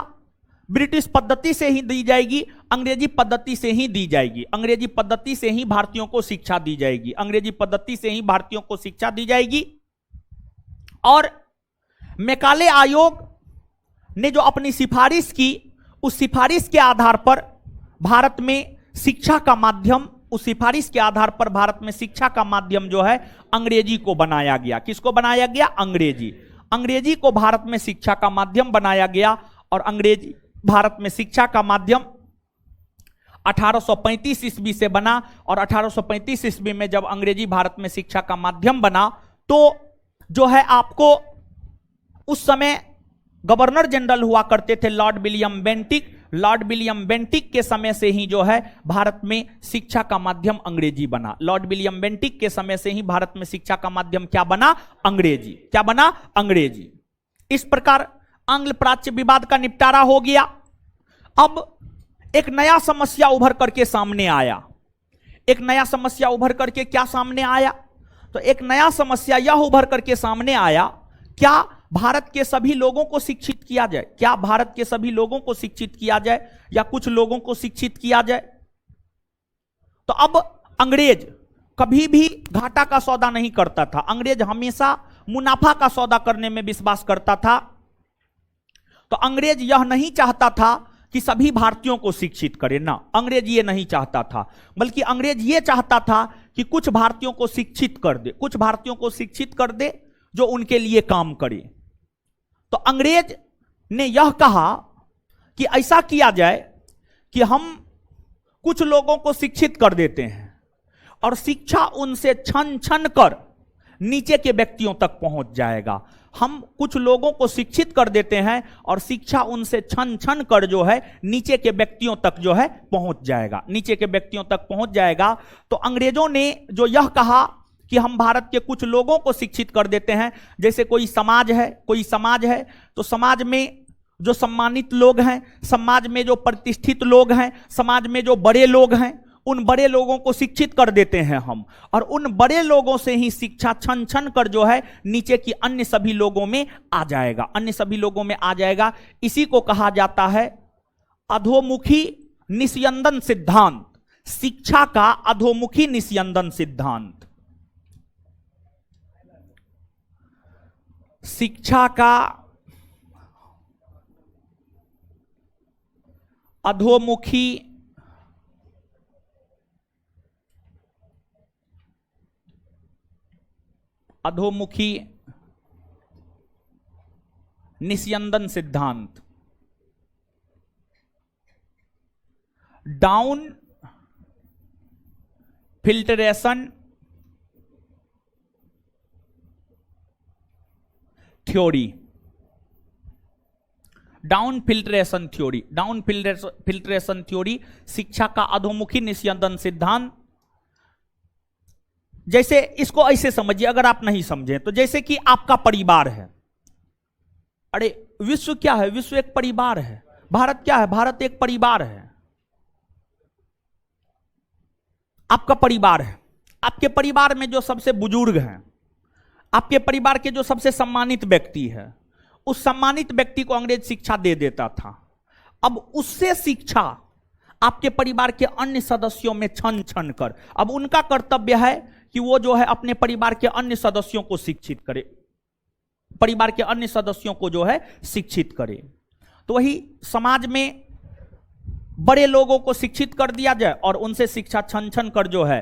ब्रिटिश पद्धति से ही दी जाएगी, अंग्रेजी पद्धति से ही दी जाएगी। अंग्रेजी पद्धति से ही भारतीयों को शिक्षा दी जाएगी, अंग्रेजी पद्धति से ही भारतीयों को शिक्षा दी जाएगी। और मैकाले आयोग ने जो अपनी सिफारिश की, उस सिफारिश के आधार पर भारत में शिक्षा का माध्यम, उस सिफारिश के आधार पर भारत में शिक्षा का माध्यम जो है अंग्रेजी को बनाया गया। किसको बनाया गया? अंग्रेजी। अंग्रेजी को भारत में शिक्षा का माध्यम बनाया गया। और अंग्रेजी भारत में शिक्षा का माध्यम 1835 ईस्वी से बना। और 1835 ईस्वी में जब अंग्रेजी भारत में शिक्षा का माध्यम बना, तो जो है आपको उस समय गवर्नर जनरल हुआ करते थे Lord William Bentinck. Lord William Bentinck के समय से ही जो है भारत में शिक्षा का माध्यम अंग्रेजी बना। लॉर्ड विलियम बेंटिक के समय से ही भारत में शिक्षा का माध्यम क्या बना? अंग्रेजी। क्या बना? अंग्रेजी। इस प्रकार आंग्ल प्राच्य विवाद का निपटारा हो गया। अब एक नया समस्या उभर करके सामने आया। एक नया समस्या उभर करके क्या सामने आया? तो एक नया समस्या यह उभर करके सामने आया, क्या भारत के सभी लोगों को शिक्षित किया जाए? क्या भारत के सभी लोगों को शिक्षित किया जाए या कुछ लोगों को शिक्षित किया जाए? तो अब अंग्रेज कभी भी घाटा का सौदा नहीं करता था। अंग्रेज हमेशा मुनाफा का सौदा करने में विश्वास करता था। तो अंग्रेज यह नहीं चाहता था कि सभी भारतीयों को शिक्षित करे, ना, अंग्रेज ये नहीं चाहता था, बल्कि अंग्रेज ये चाहता था कि कुछ भारतीयों को शिक्षित कर दे, कुछ भारतीयों को शिक्षित कर दे जो उनके लिए काम करे। तो अंग्रेज ने यह कहा कि ऐसा किया जाए कि हम कुछ लोगों को शिक्षित कर देते हैं और शिक्षा उनसे छन छन कर नीचे के व्यक्तियों तक पहुंच जाएगा। हम कुछ लोगों को शिक्षित कर देते हैं और शिक्षा उनसे छन छन कर जो है नीचे के व्यक्तियों तक जो है पहुंच जाएगा, नीचे के व्यक्तियों तक पहुंच जाएगा। तो अंग्रेजों ने जो यह कहा कि हम भारत के कुछ लोगों को शिक्षित कर देते हैं, जैसे कोई समाज है तो समाज में जो सम्मानित लोग हैं, समाज में जो प्रतिष्ठित लोग हैं, समाज में जो बड़े लोग हैं, उन बड़े लोगों को शिक्षित कर देते हैं हम, और उन बड़े लोगों से ही शिक्षा छन छन कर जो है नीचे की अन्य सभी लोगों में आ जाएगा, अन्य सभी लोगों में आ जाएगा। इसी को कहा जाता है अधोमुखी निस्यंदन सिद्धांत, शिक्षा का अधोमुखी निस्यंदन सिद्धांत। शिक्षा का अधोमुखी निस्यंदन सिद्धांत, down filtration theory, down filtration theory, down filtration theory, शिक्षा का अधोमुखी निस्यंदन सिद्धांत। जैसे इसको ऐसे समझिए, अगर आप नहीं समझे तो, जैसे कि आपका परिवार है। अरे विश्व क्या है? विश्व एक परिवार है। भारत क्या है? भारत एक परिवार है। आपका परिवार है, आपके परिवार में जो सबसे बुजुर्ग हैं, आपके परिवार के जो सबसे सम्मानित व्यक्ति है, उस सम्मानित व्यक्ति को अंग्रेज शिक्षा दे देता था। अब उससे शिक्षा आपके परिवार के अन्य सदस्यों में छन छन कर, अब उनका कर्तव्य है कि वो जो है अपने परिवार के अन्य सदस्यों को शिक्षित करे, परिवार के अन्य सदस्यों को जो है शिक्षित करे। तो वही समाज में बड़े लोगों को शिक्षित कर दिया जाए और उनसे शिक्षा छन छन कर जो है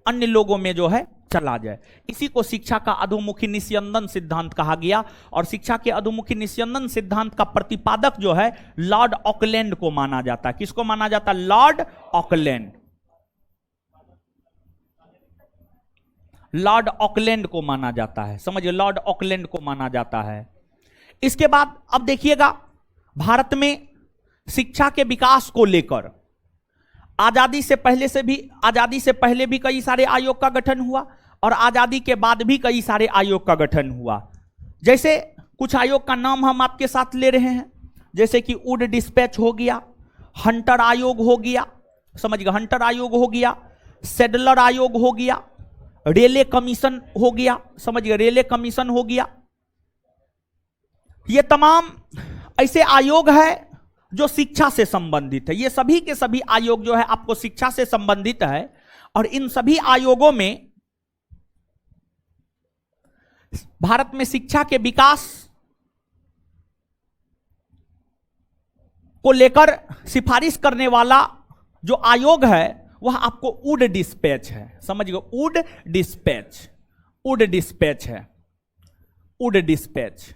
अन्य लोगों में जो है चला जाए। इसी को शिक्षा का अधोमुखी निस्यंदन सिद्धांत कहा गया। और शिक्षा के अधोमुखी निस्यंदन सिद्धांत का प्रतिपादक जो है लॉर्ड ऑकलैंड को माना जाता है। किसको माना जाता है? लॉर्ड ऑकलैंड, लॉर्ड ऑकलैंड को माना जाता है। समझिए, लॉर्ड ऑकलैंड को माना जाता है। इसके बाद अब देखिएगा, भारत में शिक्षा के विकास को लेकर आजादी से पहले भी कई सारे आयोग का गठन हुआ और आजादी के बाद भी कई सारे आयोग का गठन हुआ। जैसे कुछ आयोग का नाम हम आपके साथ ले रहे हैं, जैसे कि वुड डिस्पैच हो गया, हंटर आयोग हो गया, समझिएगा, हंटर आयोग हो गया, सेडलर आयोग हो गया, रेले कमीशन हो गया, समझिए, रेले कमीशन हो गया। ये तमाम ऐसे आयोग है जो शिक्षा से संबंधित है। ये सभी के सभी आयोग जो है आपको शिक्षा से संबंधित है। और इन सभी आयोगों में भारत में शिक्षा के विकास को लेकर सिफारिश करने वाला जो आयोग है वह आपको वुड डिस्पैच है। समझिए, वुड डिस्पैच, वुड डिस्पैच है, वुड डिस्पैच।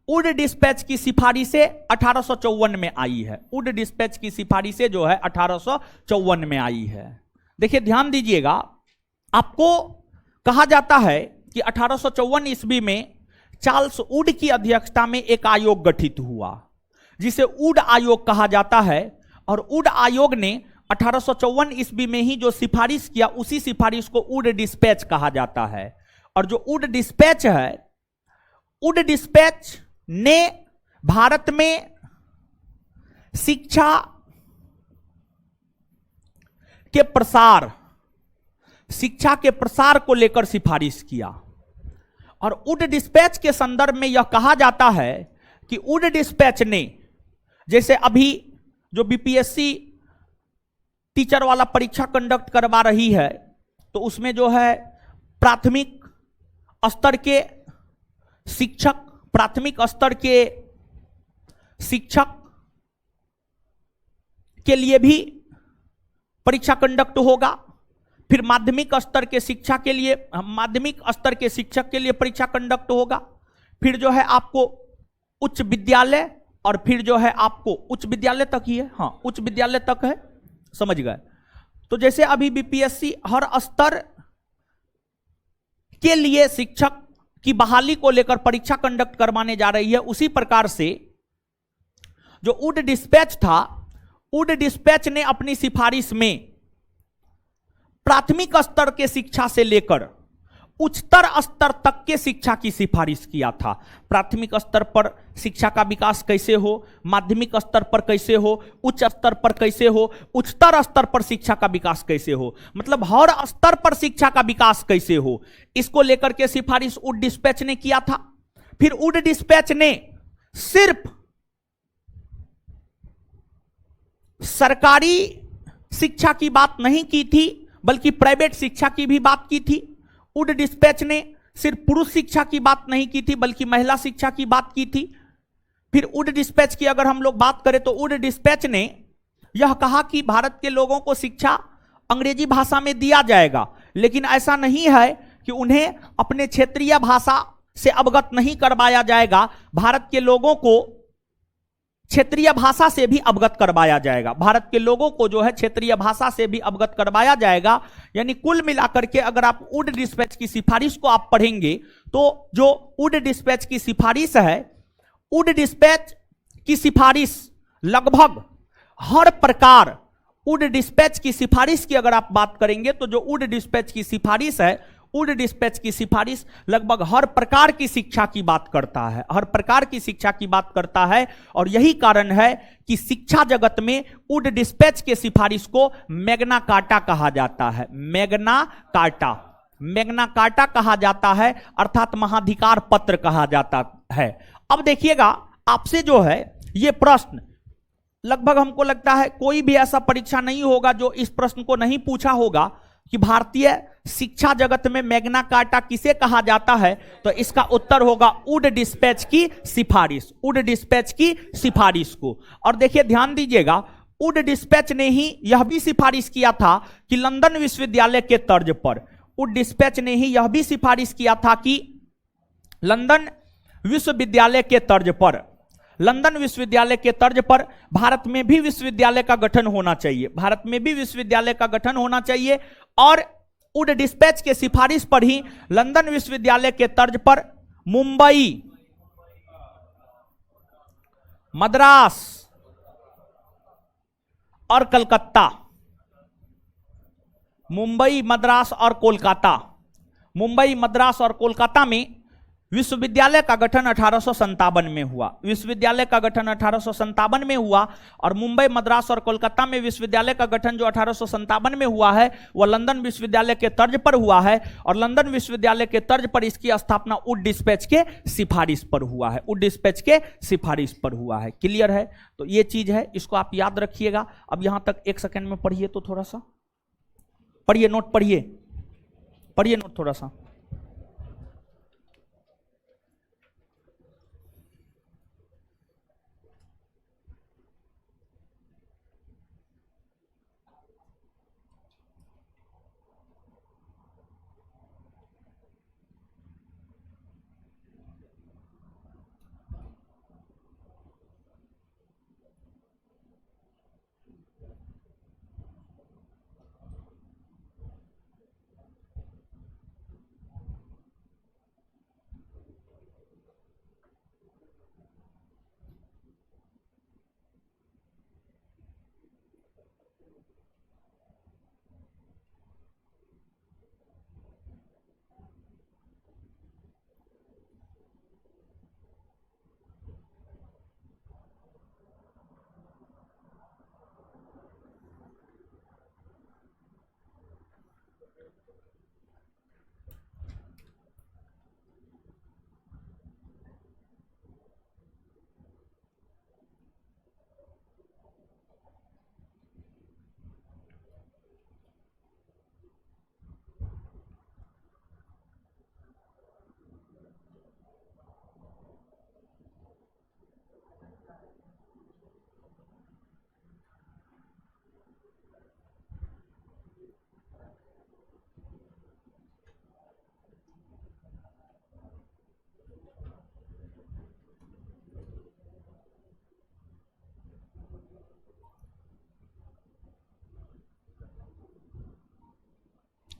वुड डिस्पैच की सिफारिशें 1854 में आई है। वुड डिस्पैच की सिफारिशें जो है 1854 में आई है। देखिए, ध्यान दीजिएगा, आपको कहा जाता है कि 1854 ईस्वी में चार्ल्स वुड की अध्यक्षता में एक आयोग गठित हुआ जिसे वुड आयोग कहा जाता है। और वुड आयोग ने 1854 ईस्वी में ही जो सिफारिश किया उसी सिफारिश को वुड डिस्पैच कहा जाता है। और जो वुड डिस्पैच है, वुड डिस्पैच ने भारत में शिक्षा के प्रसार को लेकर सिफारिश किया। और वुड डिस्पैच के संदर्भ में यह कहा जाता है कि वुड डिस्पैच ने, जैसे अभी जो बीपीएससी टीचर वाला परीक्षा कंडक्ट करवा रही है, तो उसमें जो है प्राथमिक स्तर के शिक्षक के लिए भी परीक्षा कंडक्ट होगा, फिर माध्यमिक स्तर के शिक्षक के लिए परीक्षा कंडक्ट होगा, फिर जो है आपको उच्च विद्यालय, और फिर जो है आपको उच्च विद्यालय तक ही है, हाँ उच्च विद्यालय तक है, समझ गए। तो जैसे अभी बीपीएससी हर स्तर के लिए शिक्षक की बहाली को लेकर परीक्षा कंडक्ट करवाने जा रही है, उसी प्रकार से जो वुड डिस्पैच था, वुड डिस्पैच ने अपनी सिफारिश में प्राथमिक स्तर के शिक्षा से लेकर उच्चतर स्तर तक के शिक्षा की सिफारिश किया था। प्राथमिक स्तर पर शिक्षा का विकास कैसे हो, माध्यमिक स्तर पर कैसे हो, उच्च स्तर पर कैसे हो, उच्चतर स्तर पर शिक्षा का विकास कैसे हो, मतलब हर स्तर पर शिक्षा का विकास कैसे हो, इसको लेकर के सिफारिश वुड डिस्पैच ने किया था। फिर वुड डिस्पैच ने सिर्फ सरकारी शिक्षा की बात नहीं की थी, बल्कि प्राइवेट शिक्षा की भी बात की थी। वुड डिस्पैच ने सिर्फ पुरुष शिक्षा की बात नहीं की थी, बल्कि महिला शिक्षा की बात की थी। फिर वुड डिस्पैच की अगर हम लोग बात करें तो वुड डिस्पैच ने यह कहा कि भारत के लोगों को शिक्षा अंग्रेजी भाषा में दिया जाएगा, लेकिन ऐसा नहीं है कि उन्हें अपने क्षेत्रीय भाषा से अवगत नहीं करवाया जाएगा, भारत के लोगों को क्षेत्रीय भाषा से भी अवगत करवाया जाएगा। भारत के लोगों को जो है क्षेत्रीय भाषा से भी अवगत करवाया जाएगा। यानी कुल मिलाकर के अगर आप वुड डिस्पैच की सिफारिश को आप पढ़ेंगे तो जो वुड डिस्पैच की सिफारिश है, वुड डिस्पैच की सिफारिश लगभग हर प्रकार, वुड डिस्पैच की सिफारिश की अगर आप बात करेंगे तो जो वुड डिस्पैच की सिफारिश है, वुड डिस्पैच की सिफारिश लगभग हर प्रकार की शिक्षा की बात करता है, हर प्रकार की शिक्षा की बात करता है। और यही कारण है कि शिक्षा जगत में वुड डिस्पैच के सिफारिश को मैग्ना कार्टा कहा जाता है। मैग्ना कार्टा कहा जाता है, अर्थात महाधिकार पत्र कहा जाता है। अब देखिएगा, आपसे जो है ये प्रश्न लगभग हमको लगता है कोई भी ऐसा परीक्षा नहीं होगा जो इस प्रश्न को नहीं पूछा होगा कि भारतीय शिक्षा जगत में मैग्ना कार्टा किसे कहा जाता है, तो इसका उत्तर होगा वुड डिस्पैच की सिफारिश, वुड डिस्पैच की सिफारिश को। और देखिए ध्यान दीजिएगा, वुड डिस्पैच ने ही यह भी सिफारिश किया था कि लंदन विश्वविद्यालय के तर्ज पर, वुड डिस्पैच ने ही यह भी सिफारिश किया था कि लंदन विश्वविद्यालय के तर्ज पर, लंदन विश्वविद्यालय के तर्ज पर भारत में भी विश्वविद्यालय का गठन होना चाहिए, भारत में भी विश्वविद्यालय का गठन होना चाहिए। और वुड डिस्पैच के सिफारिश पर ही लंदन विश्वविद्यालय के तर्ज पर मुंबई, मद्रास और कलकत्ता, मुंबई, मद्रास और कोलकाता, मुंबई, मद्रास और कोलकाता में विश्वविद्यालय का गठन 1857 में हुआ। विश्वविद्यालय का गठन 1857 में हुआ और मुंबई, मद्रास और कोलकाता में विश्वविद्यालय का गठन जो 1857 में हुआ है वह लंदन विश्वविद्यालय के तर्ज पर हुआ है। और लंदन विश्वविद्यालय के तर्ज पर इसकी स्थापना वुड डिस्पैच के सिफारिश पर हुआ है, वुड डिस्पैच के सिफारिश पर हुआ है। क्लियर है? तो ये चीज है, इसको आप याद रखिएगा। अब यहां तक एक सेकेंड में पढ़िए, तो थोड़ा सा पढ़िए, नोट पढ़िए, पढ़िए नोट थोड़ा सा।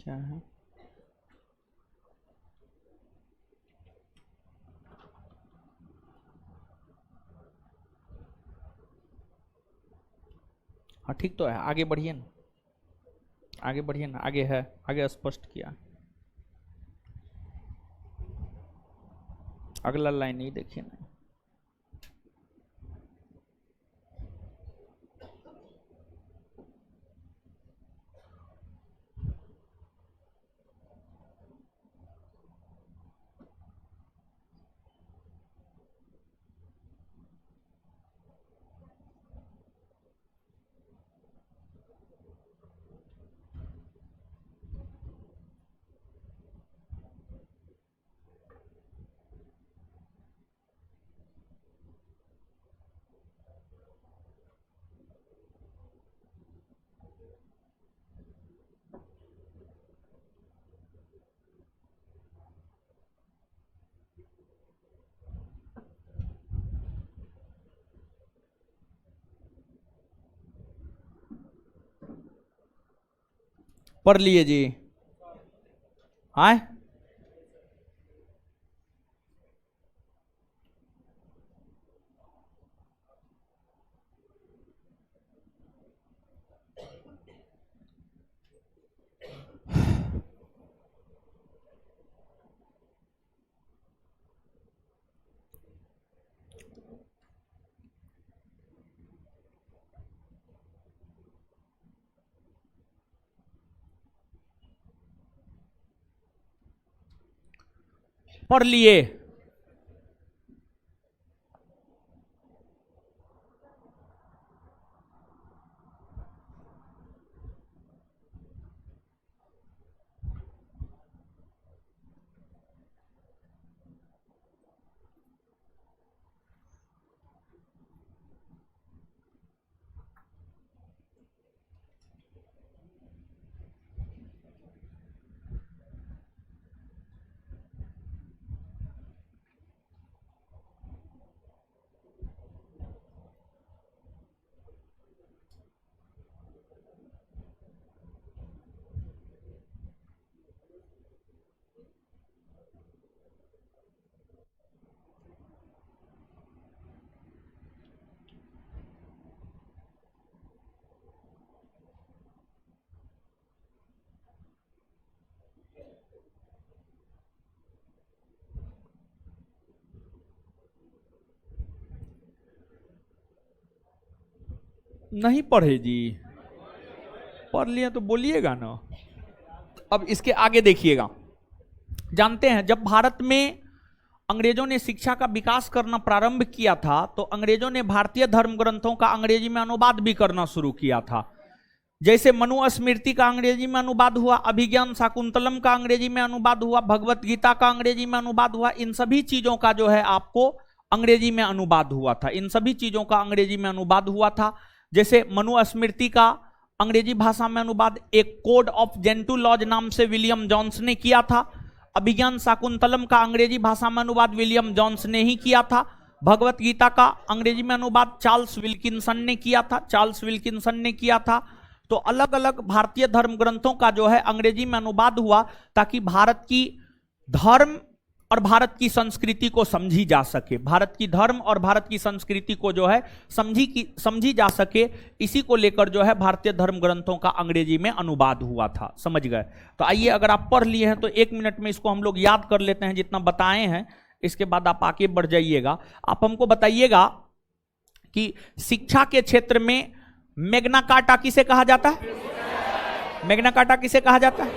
क्या है? हाँ ठीक तो है, आगे बढ़िए ना, आगे बढ़िए ना, आगे है, आगे स्पष्ट किया। अगला लाइन ही देखिए ना। पढ़ लिए जी? हाँ, पढ़ लिए? नहीं पढ़े जी? पढ़ लिए तो बोलिएगा ना। अब इसके आगे देखिएगा। जानते हैं जब भारत में अंग्रेजों ने शिक्षा का विकास करना प्रारंभ किया था तो अंग्रेजों ने भारतीय धर्म ग्रंथों का अंग्रेजी में अनुवाद भी करना शुरू किया था। जैसे मनुस्मृति का अंग्रेजी में अनुवाद हुआ, अभिज्ञान शाकुंतलम का अंग्रेजी में अनुवाद हुआ, भगवत गीता का अंग्रेजी में अनुवाद हुआ। इन सभी चीजों का जो है आपको अंग्रेजी में अनुवाद हुआ था, इन सभी चीजों का अंग्रेजी में अनुवाद हुआ था। जैसे मनुस्मृति का अंग्रेजी भाषा में अनुवाद एक कोड ऑफ जेंटू लॉज नाम से विलियम जॉन्स ने किया था। अभिज्ञान शाकुंतलम का अंग्रेजी भाषा में अनुवाद विलियम जॉन्स ने ही किया था। भगवत गीता का अंग्रेजी में अनुवाद चार्ल्स विल्किंसन ने किया था, चार्ल्स विल्किंसन ने किया था। तो अलग अलग भारतीय धर्म ग्रंथों का जो है अंग्रेजी में अनुवाद हुआ ताकि भारत की धर्म और भारत की संस्कृति को समझी जा सके, भारत की धर्म और भारत की संस्कृति को जो है समझी जा सके। इसी को लेकर जो है भारतीय धर्म ग्रंथों का अंग्रेजी में अनुवाद हुआ था। समझ गए? तो आइए, अगर आप पढ़ लिए हैं तो 1 मिनट में इसको हम लोग याद कर लेते हैं जितना बताए हैं, इसके बाद आप आगे बढ़ जाइएगा। आप हमको बताइएगा कि शिक्षा के क्षेत्र में मैग्ना कार्टा किसे कहा जाता है? मैग्ना कार्टा किसे कहा जाता है?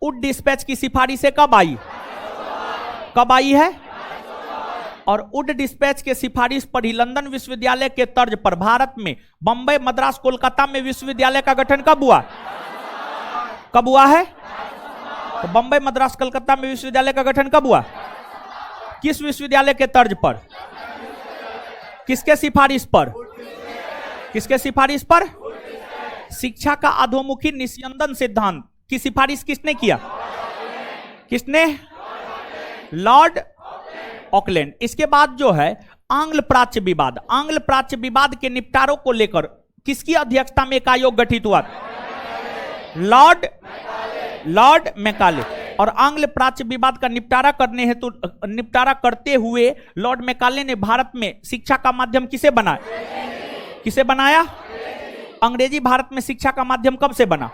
वुड डिस्पैच की सिफारिशें कब आई? कब आई है? और वुड डिस्पैच के सिफारिश पर ही लंदन विश्वविद्यालय के तर्ज पर भारत में बंबई, मद्रास, कोलकाता में विश्वविद्यालय का गठन कब हुआ? कब हुआ है? तो बंबई, मद्रास, कोलकाता में विश्वविद्यालय का गठन कब हुआ? किस विश्वविद्यालय के तर्ज पर? किसके सिफारिश पर? किसके सिफारिश पर? शिक्षा का अधोमुखी निस्यंदन सिद्धांत की सिफारिश किसने किया? किसने? Lord Auckland. इसके बाद जो है आंग्ल प्राच्य विवाद, आंग्ल प्राच्य विवाद के निपटारों को लेकर किसकी अध्यक्षता में एक आयोग गठित हुआ? Lord Lord Macaulay. और आंग्ल प्राच्य विवाद का निपटारा करने हेतु निपटारा करते हुए लॉर्ड मैकाले ने भारत में शिक्षा का माध्यम किसे बनाया? किसे बनाया? अंग्रेजी भारत में शिक्षा का माध्यम कब से बना?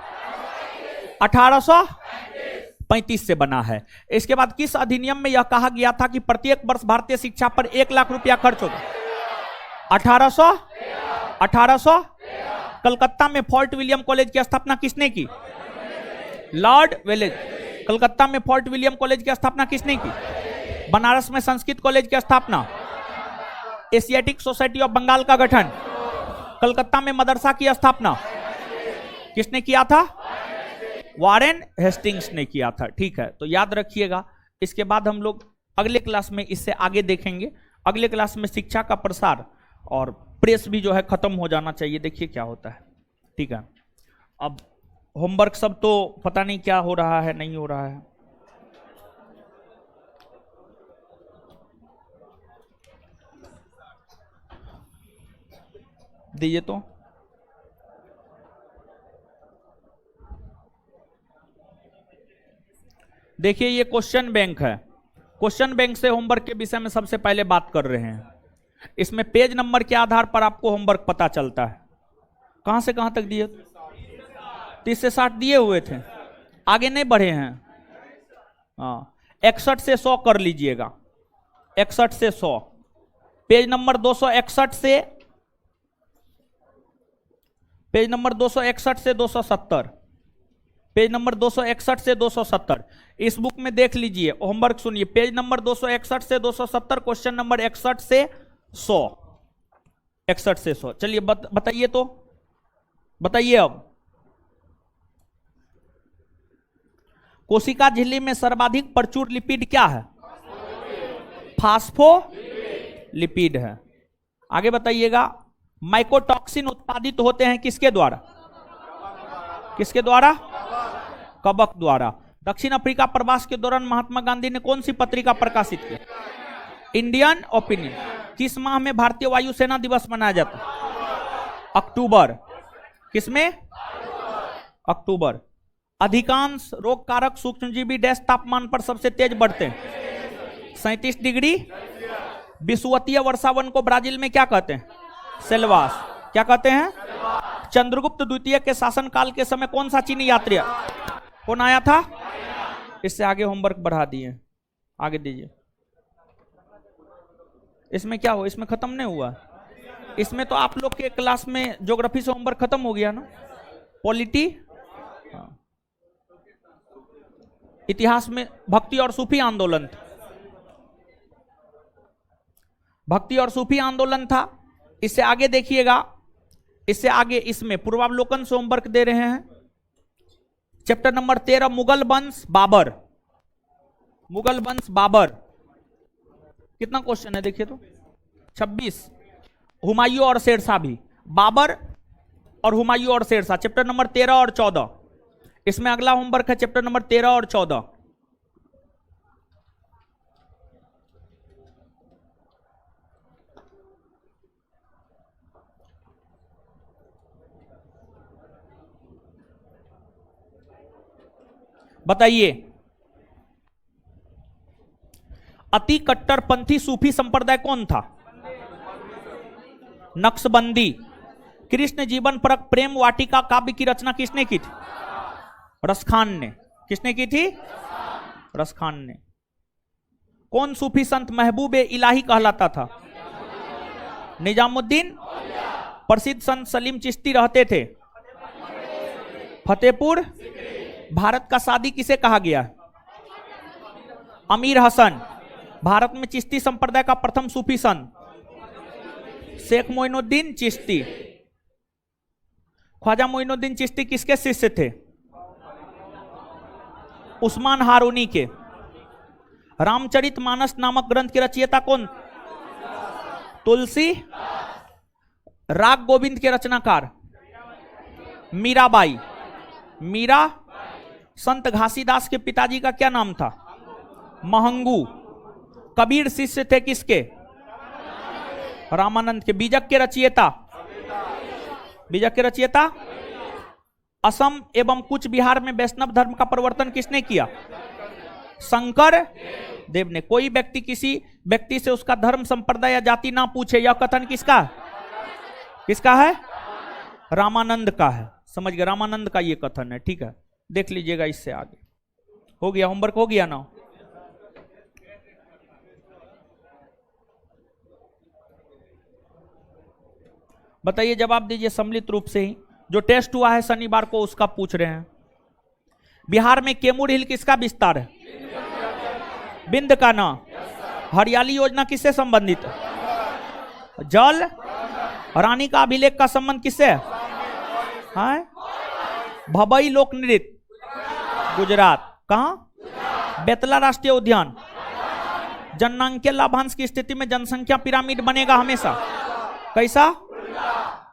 1835 से बना है। इसके बाद किस अधिनियम में यह कहा गया था कि प्रत्येक वर्ष भारतीय शिक्षा पर 1 लाख रुपया खर्च होगा? 1800। कलकत्ता में फोर्ट विलियम कॉलेज की स्थापना किसने की? लॉर्ड वेलेज। कलकत्ता में फोर्ट विलियम कॉलेज की स्थापना किसने की? बनारस में संस्कृत कॉलेज की स्थापना। एशियाटिक सोसाइटी ऑफ बंगाल का गठन। कलकत्ता में मदरसा की स्थापना किसने किया था? वारेन हेस्टिंग्स ने किया था। ठीक है, तो याद रखिएगा। इसके बाद हम लोग अगले क्लास में इससे आगे देखेंगे। अगले क्लास में शिक्षा का प्रसार और प्रेस भी जो है खत्म हो जाना चाहिए। देखिए क्या होता है। ठीक है, अब होमवर्क सब तो पता नहीं क्या हो रहा है, नहीं हो रहा है। दीजिए तो। देखिए ये क्वेश्चन बैंक है। क्वेश्चन बैंक से होमवर्क के विषय में सबसे पहले बात कर रहे हैं। इसमें पेज नंबर के आधार पर आपको होमवर्क पता चलता है। कहां से कहां तक दिए? 30 से 60 दिए हुए थे, आगे नहीं बढ़े हैं। हाँ, 61 से 100 कर लीजिएगा। 61 से 100। पेज नंबर 261 से पेज नंबर 261 से 270। पेज नंबर 261 से 270 इस बुक में देख लीजिए। होमवर्क सुनिए। पेज नंबर 261 से 270, क्वेश्चन नंबर 61 से 100। 61 से 100। चलिए बताइए तो, बताइए अब। कोशिका झिल्ली में सर्वाधिक प्रचुर लिपिड क्या है? फास्फोलिपिड है। आगे बताइएगा। माइकोटॉक्सिन उत्पादित होते हैं किसके द्वारा? किसके द्वारा? कवक द्वारा। दक्षिण अफ्रीका प्रवास के दौरान महात्मा गांधी ने कौन सी पत्रिका प्रकाशित की? Indian opinion. किस माह में भारतीय वायुसेना दिवस मनाया जाता है? अक्टूबर। किसमें? अक्टूबर। अधिकांश रोग कारक सूक्ष्मजीवी डैश तापमान पर सबसे तेज बढ़ते हैं? 37 डिग्री। विषुवतीय वर्षावन को ब्राजील में क्या कहते हैं? सेल्वास। क्या कहते हैं? चंद्रगुप्त द्वितीय के शासनकाल के समय कौन सा चीनी यात्री कौन आया था? इससे आगे होमवर्क बढ़ा दिए, आगे दीजिए। इसमें क्या हो? इसमें खत्म नहीं हुआ। इसमें तो आप लोग के क्लास में ज्योग्राफी से होमवर्क खत्म हो गया ना। पॉलिटी, इतिहास में भक्ति और सूफी आंदोलन था। भक्ति और सूफी आंदोलन था। इससे आगे देखिएगा। इससे आगे इसमें पूर्वावलोकन से होमवर्क दे रहे हैं। चैप्टर नंबर 13 मुगल वंश बाबर। मुगल वंश बाबर कितना क्वेश्चन है देखिए तो? 26। हुमायूं और शेरशाह भी। बाबर और हुमायूं और शेरशाह चैप्टर नंबर 13 और 14। इसमें अगला होमवर्क है चैप्टर नंबर 13 और 14। बताइए। अति कट्टरपंथी सूफी संप्रदाय कौन था? नक्शबंदी। कृष्ण जीवन परक प्रेम वाटिका काव्य की रचना किसने की थी? रसखान ने। किसने की थी? रसखान ने। कौन सूफी संत महबूबे इलाही कहलाता था? निजामुद्दीन। प्रसिद्ध संत सलीम चिश्ती रहते थे फतेहपुर। भारत का सादी किसे कहा गया? अमीर हसन। भारत में चिश्ती संप्रदाय का प्रथम सूफी संत शेख मोइनुद्दीन चिश्ती। ख्वाजा मोइनुद्दीन चिश्ती किसके शिष्य थे? उस्मान हारूनी के। रामचरितमानस नामक ग्रंथ के रचयिता कौन? तुलसी। राग गोविंद के रचनाकार? मीराबाई। मीरा। संत घासीदास के पिताजी का क्या नाम था? महंगू। कबीर शिष्य थे किसके? रामानंद के। बीजक के रचयिता? बीजक के रचयिता असम एवं कुछ बिहार में वैष्णव धर्म का प्रवर्तन किसने किया? शंकर देव ने। कोई व्यक्ति किसी व्यक्ति से उसका धर्म, संप्रदाय या जाति ना पूछे, यह कथन किसका है? किसका है? रामानंद का है। समझ गए? रामानंद का ये कथन है। ठीक है, देख लीजिएगा इससे आगे। हो गया, होमवर्क हो गया ना? बताइए, जवाब दीजिए सम्मिलित रूप से ही। जो टेस्ट हुआ है शनिवार को उसका पूछ रहे हैं। बिहार में कैमूर हिल किसका विस्तार है? बिंद का ना। हरियाली योजना किससे संबंधित है? जल। रानी का अभिलेख का संबंध किससे है? भबई लोक नृत्य गुजरात। कहां? बेतला राष्ट्रीय उद्यान। जननांकीय लाभांश की स्थिति में जनसंख्या पिरामिड बनेगा हमेशा। कैसा?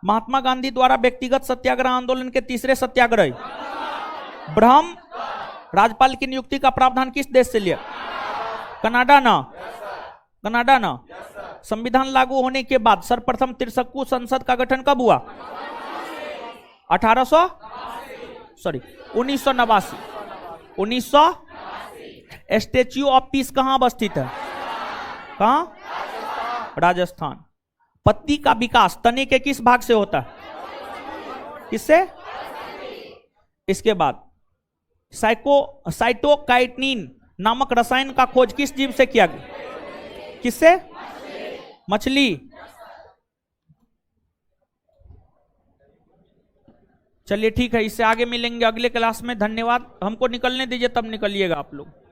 महात्मा गांधी द्वारा व्यक्तिगत सत्याग्रह आंदोलन के तीसरे सत्याग्रही ब्रह्म। राज्यपाल की नियुक्ति का प्रावधान किस देश से लिया? कनाडा ना। कनाडा ना। संविधान लागू होने के बाद सर्वप्रथम त्रिशंकु संसद का गठन कब हुआ? 1989। 1900। स्टैच्यू ऑफ पीस कहां अवस्थित है? कहां? राजस्थान। पत्ती का विकास तने के किस भाग से होता है? किससे? इसके बाद साइटोकाइटिन नामक रसायन का खोज किस जीव से किया गया? किससे? मछली। चलिए ठीक है, इससे आगे मिलेंगे अगले क्लास में। धन्यवाद। हमको निकलने दीजिए, तब निकलिएगा आप लोग।